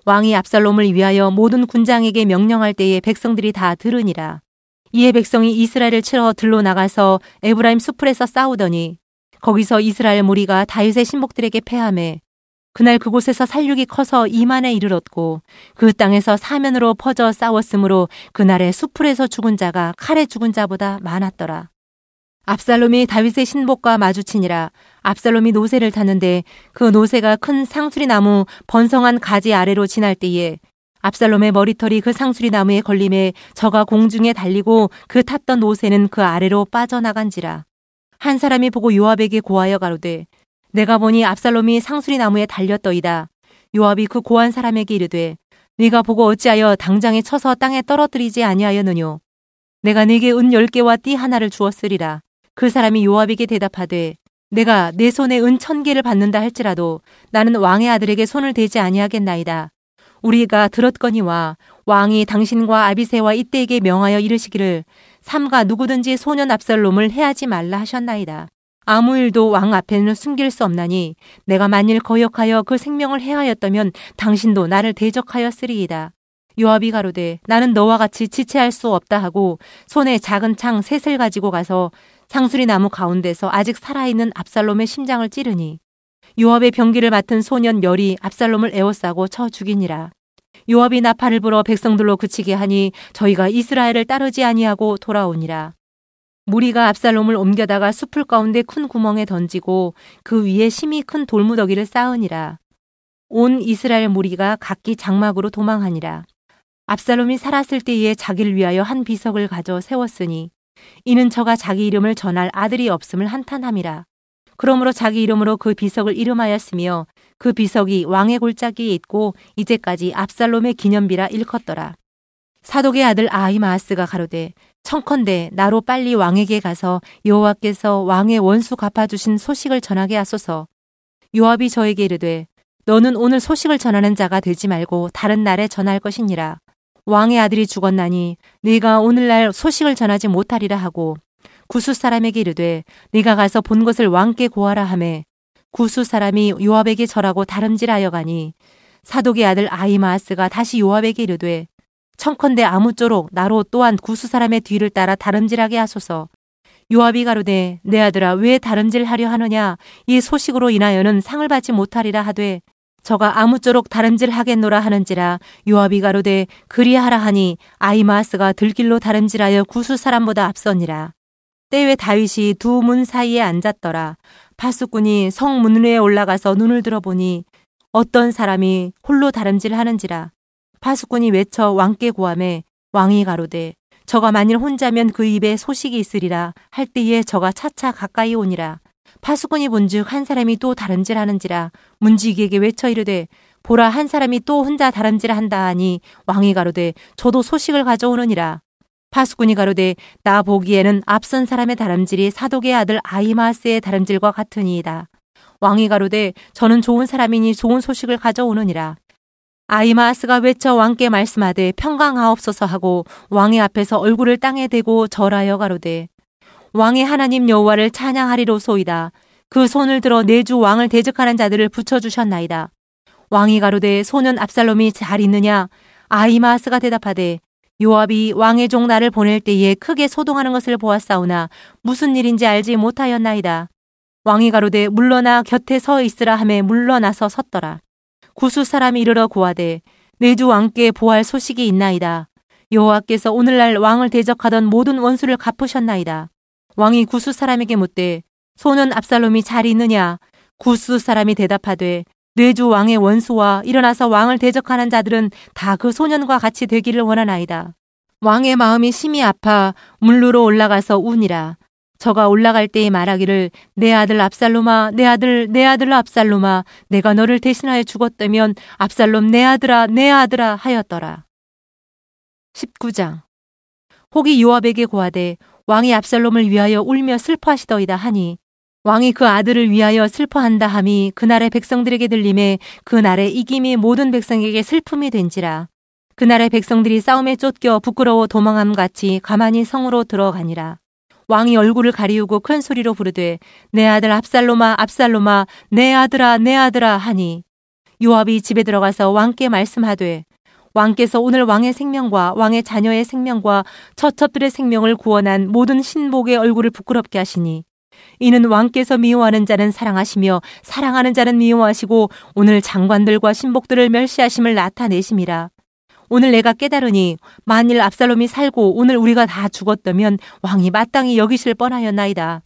왕이 압살롬을 위하여 모든 군장에게 명령할 때에 백성들이 다 들으니라. 이에 백성이 이스라엘을 치러 들로 나가서 에브라임 수풀에서 싸우더니 거기서 이스라엘 무리가 다윗의 신복들에게 패하매 그날 그곳에서 살육이 커서 2만에 이르렀고 그 땅에서 사면으로 퍼져 싸웠으므로 그날에 수풀에서 죽은 자가 칼에 죽은 자보다 많았더라. 압살롬이 다윗의 신복과 마주치니라. 압살롬이 노새를 탔는데 그 노새가 큰 상수리 나무 번성한 가지 아래로 지날 때에 압살롬의 머리털이 그 상수리 나무에 걸림에 저가 공중에 달리고 그 탔던 노새는 그 아래로 빠져나간지라. 한 사람이 보고 요압에게 고하여 가로되 내가 보니 압살롬이 상수리 나무에 달렸더이다. 요압이 그 고한 사람에게 이르되 네가 보고 어찌하여 당장에 쳐서 땅에 떨어뜨리지 아니하였느뇨. 내가 네게 은 10개와 띠 하나를 주었으리라. 그 사람이 요압에게 대답하되 내가 내 손에 은 1,000개를 받는다 할지라도 나는 왕의 아들에게 손을 대지 아니하겠나이다. 우리가 들었거니와 왕이 당신과 아비새와 이때에게 명하여 이르시기를 삼가 누구든지 소년 압살롬을 해하지 말라 하셨나이다. 아무 일도 왕 앞에는 숨길 수 없나니 내가 만일 거역하여 그 생명을 해하였다면 당신도 나를 대적하였으리이다. 요압이 가로되 나는 너와 같이 지체할 수 없다 하고 손에 작은 창 셋을 가지고 가서 상수리 나무 가운데서 아직 살아있는 압살롬의 심장을 찌르니 요압의 병기를 맡은 소년 열이 압살롬을 에워싸고 쳐 죽이니라. 요압이 나팔을 불어 백성들로 그치게 하니 저희가 이스라엘을 따르지 아니하고 돌아오니라. 무리가 압살롬을 옮겨다가 숲을 가운데 큰 구멍에 던지고 그 위에 심히 큰 돌무더기를 쌓으니라. 온 이스라엘 무리가 각기 장막으로 도망하니라. 압살롬이 살았을 때에 자기를 위하여 한 비석을 가져 세웠으니 이는 저가 자기 이름을 전할 아들이 없음을 한탄함이라. 그러므로 자기 이름으로 그 비석을 이름하였으며 그 비석이 왕의 골짜기에 있고 이제까지 압살롬의 기념비라 일컫더라. 사독의 아들 아히마아스가 가로되 청컨대 나로 빨리 왕에게 가서 여호와께서 왕의 원수 갚아주신 소식을 전하게 하소서. 요압이 저에게 이르되 너는 오늘 소식을 전하는 자가 되지 말고 다른 날에 전할 것이니라. 왕의 아들이 죽었나니 네가 오늘날 소식을 전하지 못하리라 하고 구스 사람에게 이르되 네가 가서 본 것을 왕께 고하라 하매 구스 사람이 요압에게 절하고 다름질하여 가니 사독의 아들 아히마아스가 다시 요압에게 이르되 청컨대 아무쪼록 나로 또한 구스 사람의 뒤를 따라 다름질하게 하소서. 요압이 가로되 내 아들아 왜 다름질하려 하느냐. 이 소식으로 인하여는 상을 받지 못하리라 하되 저가 아무쪼록 다름질하겠노라 하는지라 요압이 가로되 그리하라 하니 아히마아스가 들길로 다름질하여 구수 사람보다 앞서니라. 때에 다윗이 두 문 사이에 앉았더라. 파수꾼이 성 문위에 올라가서 눈을 들어보니 어떤 사람이 홀로 다름질하는지라. 파수꾼이 외쳐 왕께 고하매 왕이 가로되 저가 만일 혼자면 그 입에 소식이 있으리라 할 때에 저가 차차 가까이 오니라. 파수꾼이 본즉 한 사람이 또 다름질하는지라. 문지기에게 외쳐 이르되 보라 한 사람이 또 혼자 다름질한다 하니 왕이 가로되 저도 소식을 가져오느니라. 파수꾼이 가로되 나 보기에는 앞선 사람의 다름질이 사독의 아들 아히마아스의 다름질과 같으니이다. 왕이 가로되 저는 좋은 사람이니 좋은 소식을 가져오느니라. 아히마아스가 외쳐 왕께 말씀하되 평강하옵소서 하고 왕의 앞에서 얼굴을 땅에 대고 절하여 가로되 왕의 하나님 여호와를 찬양하리로소이다. 그 손을 들어 내 주 왕을 대적하는 자들을 붙여주셨나이다. 왕이 가로되 소년 압살롬이 잘 있느냐? 아히마아스가 대답하되 요압이 왕의 종 나를 보낼 때에 크게 소동하는 것을 보았사오나 무슨 일인지 알지 못하였나이다. 왕이 가로되 물러나 곁에 서 있으라 하매 물러나서 섰더라. 구수 사람이 이르러 고하되 내 주 왕께 보할 소식이 있나이다. 여호와께서 오늘날 왕을 대적하던 모든 원수를 갚으셨나이다. 왕이 구수 사람에게 묻되 소년 압살롬이 잘 있느냐? 구수 사람이 대답하되 내 주 왕의 원수와 일어나서 왕을 대적하는 자들은 다 그 소년과 같이 되기를 원하나이다. 왕의 마음이 심히 아파 물루로 올라가서 우니라. 저가 올라갈 때에 말하기를 내 아들 압살롬아 내 아들 압살롬아 내가 너를 대신하여 죽었다면 압살롬 내 아들아 하였더라. 19장. 혹이 요압에게 고하되 왕이 압살롬을 위하여 울며 슬퍼하시더이다 하니 왕이 그 아들을 위하여 슬퍼한다 함이 그날의 백성들에게 들림에 그날의 이김이 모든 백성에게 슬픔이 된지라. 그날의 백성들이 싸움에 쫓겨 부끄러워 도망함같이 가만히 성으로 들어가니라. 왕이 얼굴을 가리우고 큰 소리로 부르되 내 아들 압살롬아 압살롬아 내 아들아 하니 요압이 집에 들어가서 왕께 말씀하되 왕께서 오늘 왕의 생명과 왕의 자녀의 생명과 처첩들의 생명을 구원한 모든 신복의 얼굴을 부끄럽게 하시니 이는 왕께서 미워하는 자는 사랑하시며 사랑하는 자는 미워하시고 오늘 장관들과 신복들을 멸시하심을 나타내심이라. 오늘 내가 깨달으니 만일 압살롬이 살고 오늘 우리가 다 죽었다면 왕이 마땅히 여기실 뻔하였나이다.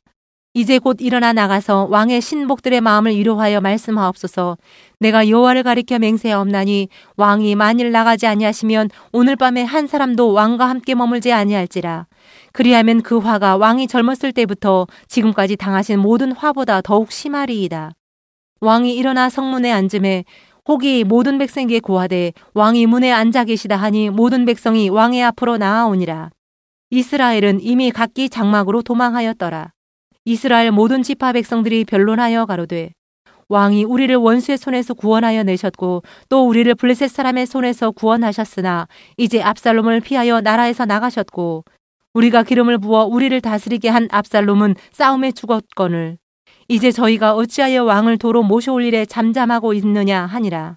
이제 곧 일어나 나가서 왕의 신복들의 마음을 위로하여 말씀하옵소서. 내가 여호와를 가리켜 맹세하옵나니 왕이 만일 나가지 아니하시면 오늘 밤에 한 사람도 왕과 함께 머물지 아니할지라. 그리하면 그 화가 왕이 젊었을 때부터 지금까지 당하신 모든 화보다 더욱 심하리이다. 왕이 일어나 성문에 앉음에 혹이 모든 백성에게 고하되 왕이 문에 앉아 계시다 하니 모든 백성이 왕의 앞으로 나아오니라. 이스라엘은 이미 각기 장막으로 도망하였더라. 이스라엘 모든 지파 백성들이 변론하여 가로되 왕이 우리를 원수의 손에서 구원하여 내셨고 또 우리를 블레셋 사람의 손에서 구원하셨으나 이제 압살롬을 피하여 나라에서 나가셨고 우리가 기름을 부어 우리를 다스리게 한 압살롬은 싸움에 죽었거늘 이제 저희가 어찌하여 왕을 도로 모셔올 일에 잠잠하고 있느냐 하니라.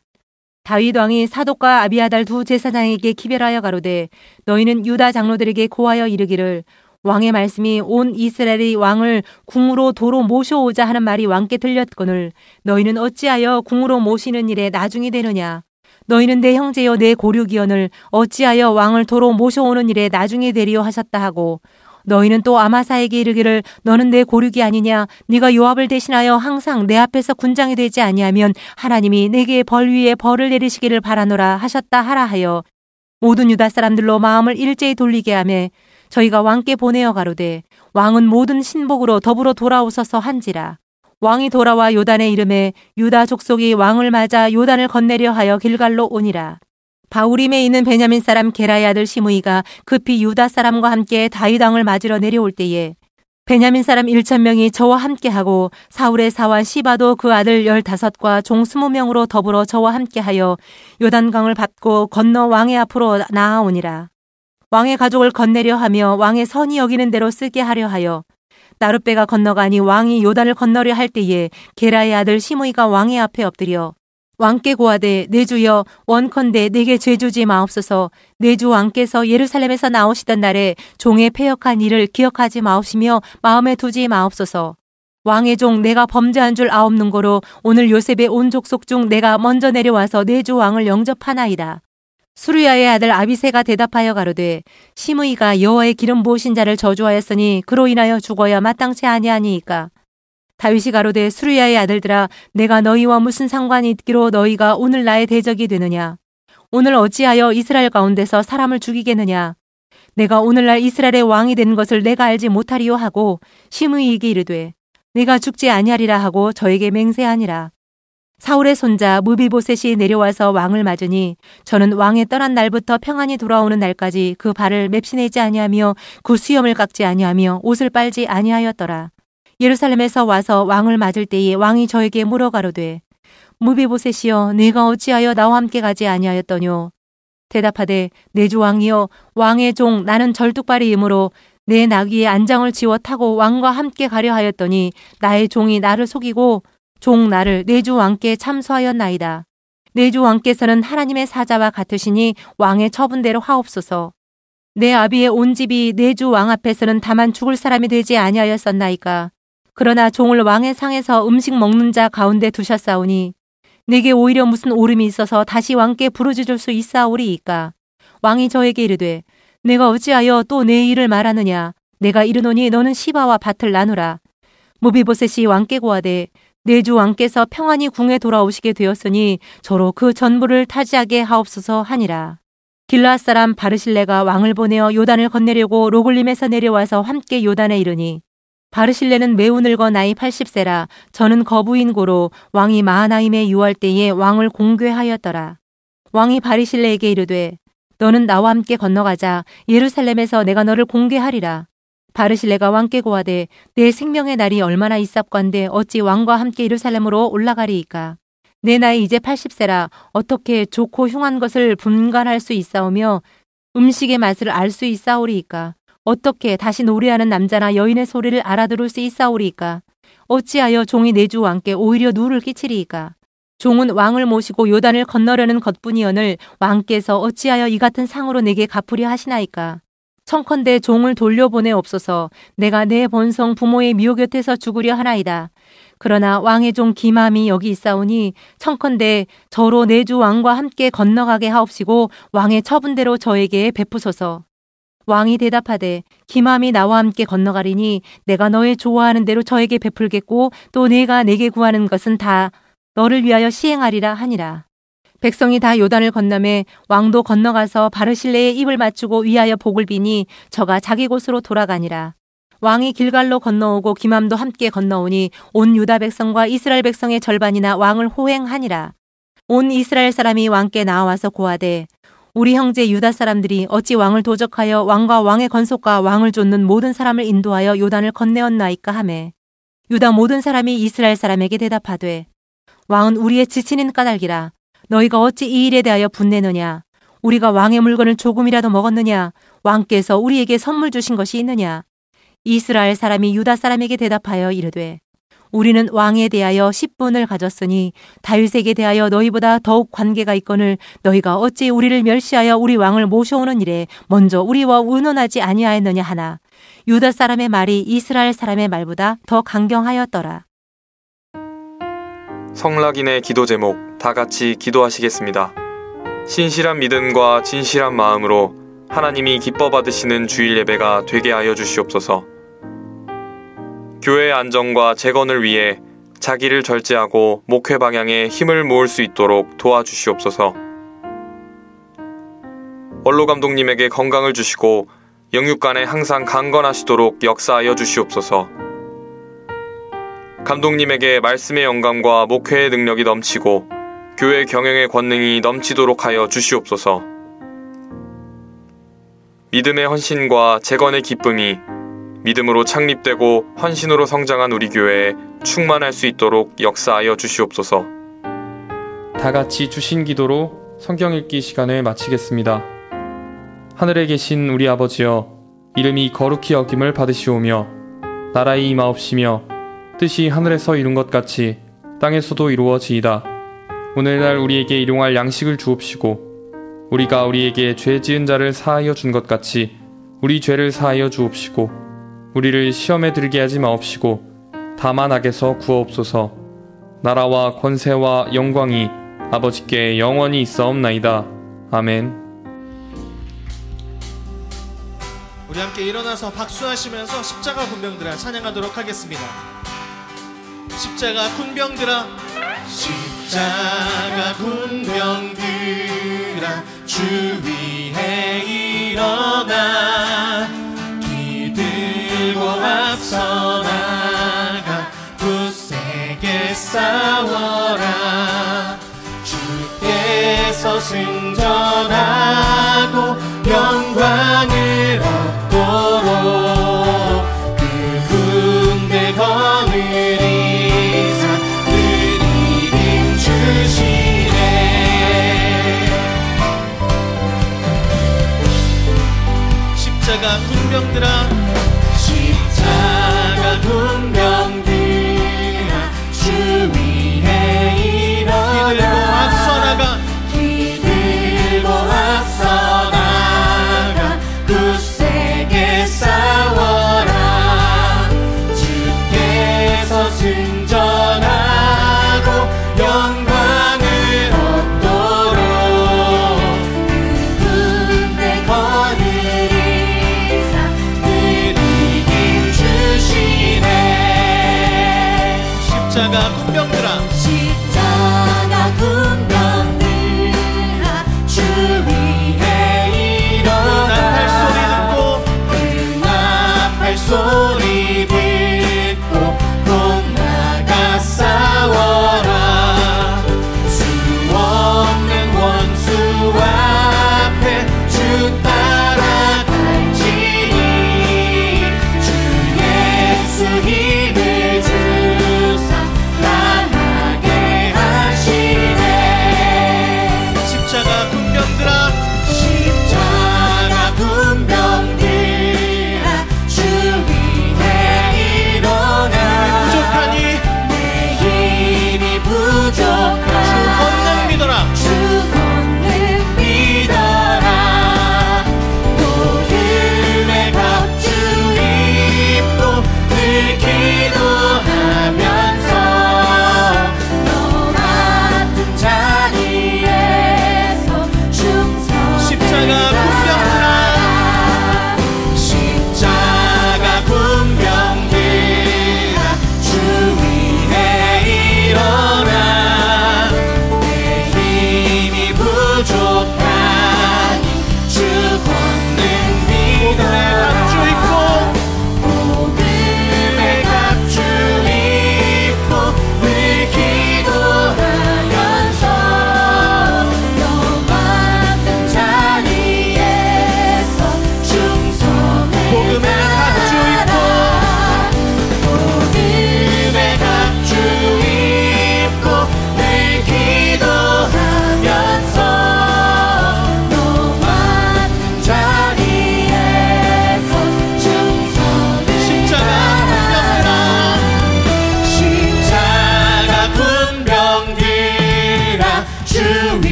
다윗 왕이 사독과 아비아달 두 제사장에게 기별하여 가로되 너희는 유다 장로들에게 고하여 이르기를 왕의 말씀이 온 이스라엘이 왕을 궁으로 도로 모셔오자 하는 말이 왕께 들렸거늘 너희는 어찌하여 궁으로 모시는 일에 나중이 되느냐. 너희는 내 형제여 내 고륙이언을 어찌하여 왕을 도로 모셔오는 일에 나중에 되리요 하셨다 하고 너희는 또 아마사에게 이르기를 너는 내 고륙이 아니냐. 네가 요압을 대신하여 항상 내 앞에서 군장이 되지 아니하면 하나님이 내게 벌 위에 벌을 내리시기를 바라노라 하셨다 하라 하여 모든 유다 사람들로 마음을 일제히 돌리게 하며 저희가 왕께 보내어 가로되 왕은 모든 신복으로 더불어 돌아오소서 한지라. 왕이 돌아와 요단에 이름에 유다 족속이 왕을 맞아 요단을 건네려 하여 길갈로 오니라. 바우림에 있는 베냐민 사람 게라의 아들 시므이가 급히 유다 사람과 함께 다윗 왕을 맞으러 내려올 때에 베냐민 사람 1,000명이 저와 함께하고 사울의 사환 시바도 그 아들 15과 종 20명으로 더불어 저와 함께하여 요단강을 밟고 건너 왕의 앞으로 나아오니라. 왕의 가족을 건네려 하며 왕의 선이 여기는 대로 쓰게 하려 하여 나룻배가 건너가니 왕이 요단을 건너려 할 때에 게라의 아들 시므이가 왕의 앞에 엎드려 왕께 고하되 내 주여 원컨대 내게 죄주지 마옵소서. 내 주 왕께서 예루살렘에서 나오시던 날에 종의 패역한 일을 기억하지 마옵시며 마음에 두지 마옵소서. 왕의 종 내가 범죄한 줄 아옵는 거로 오늘 요셉의 온 족속 중 내가 먼저 내려와서 내 주 왕을 영접하나이다. 수르야의 아들 아비새가 대답하여 가로되 시므이가 여호와의 기름 부으신 자를 저주하였으니 그로 인하여 죽어야 마땅치 아니하니이까. 다윗이 가로되 수르야의 아들들아 내가 너희와 무슨 상관이 있기로 너희가 오늘 나의 대적이 되느냐. 오늘 어찌하여 이스라엘 가운데서 사람을 죽이겠느냐. 내가 오늘날 이스라엘의 왕이 되는 것을 내가 알지 못하리요 하고 시므이에게 이르되 내가 죽지 아니하리라 하고 저에게 맹세하니라. 사울의 손자 무비보셋이 내려와서 왕을 맞으니 저는 왕의 떠난 날부터 평안히 돌아오는 날까지 그 발을 맵시내지 아니하며 그 수염을 깎지 아니하며 옷을 빨지 아니하였더라. 예루살렘에서 와서 왕을 맞을 때에 왕이 저에게 물어 가로되 무비보셋이여 네가 어찌하여 나와 함께 가지 아니하였더뇨. 대답하되 내 주 왕이여 왕의 종 나는 절뚝발이이므로 내 나귀의 안장을 지워 타고 왕과 함께 가려 하였더니 나의 종이 나를 속이고 종 나를 내 주 왕께 참소하였나이다. 내 주 왕께서는 하나님의 사자와 같으시니 왕의 처분대로 하옵소서. 내 아비의 온 집이 내 주 왕 앞에서는 다만 죽을 사람이 되지 아니하였었나이까. 그러나 종을 왕의 상에서 음식 먹는 자 가운데 두셨사오니 내게 오히려 무슨 오름이 있어서 다시 왕께 부르짖을 수 있사오리이까. 왕이 저에게 이르되 내가 어찌하여 또 내 일을 말하느냐. 내가 이르노니 너는 시바와 밭을 나누라. 무비보셋이 왕께 고하되 내 주 왕께서 평안히 궁에 돌아오시게 되었으니 저로 그 전부를 타지하게 하옵소서 하니라. 길르앗 사람 바르실레가 왕을 보내어 요단을 건네려고 로글림에서 내려와서 함께 요단에 이르니 바르실레는 매우 늙어 나이 80세라 저는 거부인 고로 왕이 마하나임에 유할 때에 왕을 공궤하였더라. 왕이 바르실레에게 이르되 너는 나와 함께 건너가자. 예루살렘에서 내가 너를 공궤하리라. 바르실레가 왕께 고하되 내 생명의 날이 얼마나 있사옵건대 어찌 왕과 함께 예루살렘으로 올라가리이까. 내 나이 이제 80세라 어떻게 좋고 흉한 것을 분간할 수 있사오며 음식의 맛을 알 수 있사오리이까. 어떻게 다시 노래하는 남자나 여인의 소리를 알아들을 수 있사오리이까. 어찌하여 종이 내 주 왕께 오히려 누를 끼치리이까. 종은 왕을 모시고 요단을 건너려는 것뿐이오늘 왕께서 어찌하여 이 같은 상으로 내게 갚으려 하시나이까. 청컨대 종을 돌려보내옵소서. 내가 내 본성 부모의 미호 곁에서 죽으려 하나이다. 그러나 왕의 종 기맘이 여기 있사오니 청컨대 저로 내 주 왕과 함께 건너가게 하옵시고 왕의 처분대로 저에게 베푸소서. 왕이 대답하되 기맘이 나와 함께 건너가리니 내가 너의 좋아하는 대로 저에게 베풀겠고 또 내가 내게 구하는 것은 다 너를 위하여 시행하리라 하니라. 백성이 다 요단을 건너매 왕도 건너가서 바르실레의 입을 맞추고 위하여 복을 비니 저가 자기 곳으로 돌아가니라. 왕이 길갈로 건너오고 기맘도 함께 건너오니 온 유다 백성과 이스라엘 백성의 절반이나 왕을 호행하니라. 온 이스라엘 사람이 왕께 나와서 고하되 우리 형제 유다 사람들이 어찌 왕을 도적하여 왕과 왕의 건속과 왕을 좇는 모든 사람을 인도하여 요단을 건네었나이까 하매 유다 모든 사람이 이스라엘 사람에게 대답하되 왕은 우리의 지친인 까닭이라. 너희가 어찌 이 일에 대하여 분내느냐. 우리가 왕의 물건을 조금이라도 먹었느냐. 왕께서 우리에게 선물 주신 것이 있느냐. 이스라엘 사람이 유다 사람에게 대답하여 이르되 우리는 왕에 대하여 10분을 가졌으니 다윗에게 대하여 너희보다 더욱 관계가 있거늘 너희가 어찌 우리를 멸시하여 우리 왕을 모셔오는 일에 먼저 우리와 의논하지 아니하였느냐 하나 유다 사람의 말이 이스라엘 사람의 말보다 더 강경하였더라. 성락인의 기도 제목 다 같이 기도하시겠습니다. 신실한 믿음과 진실한 마음으로 하나님이 기뻐 받으시는 주일 예배가 되게 하여 주시옵소서. 교회의 안정과 재건을 위해 자기를 절제하고 목회 방향에 힘을 모을 수 있도록 도와주시옵소서. 원로 감독님에게 건강을 주시고 영육간에 항상 강건하시도록 역사하여 주시옵소서. 감독님에게 말씀의 영감과 목회의 능력이 넘치고 교회 경영의 권능이 넘치도록 하여 주시옵소서. 믿음의 헌신과 재건의 기쁨이 믿음으로 창립되고 헌신으로 성장한 우리 교회에 충만할 수 있도록 역사하여 주시옵소서. 다 같이 주신 기도로 성경 읽기 시간을 마치겠습니다. 하늘에 계신 우리 아버지여, 이름이 거룩히 여김을 받으시오며 나라의 임하옵시며 뜻이 하늘에서 이룬 것 같이 땅에서도 이루어지이다. 오늘날 우리에게 일용할 양식을 주옵시고 우리가 우리에게 죄 지은 자를 사하여 준 것 같이 우리 죄를 사하여 주옵시고 우리를 시험에 들게 하지 마옵시고 다만 악에서 구하옵소서. 나라와 권세와 영광이 아버지께 영원히 있사옵나이다. 아멘. 우리 함께 일어나서 박수하시면서 십자가 군병들아 찬양하도록 하겠습니다. 십자가 군병들아, 십자가 군병들아, 주 위에 일어나 기들고 앞서 나가 굳세게 싸워라. 주께서 승전하고 영광을 얻도록 그 군대 거느리사 늘 이김 주시네. 십자가 군병들아, 십자가 군병들아, 주 위에 일어나 기들고 앞서 나가 굳세게 싸워라. 주께서 승전하고 영광을 얻도록 그 군대 거느리사 늘 이김 주시네. 십자가 군병들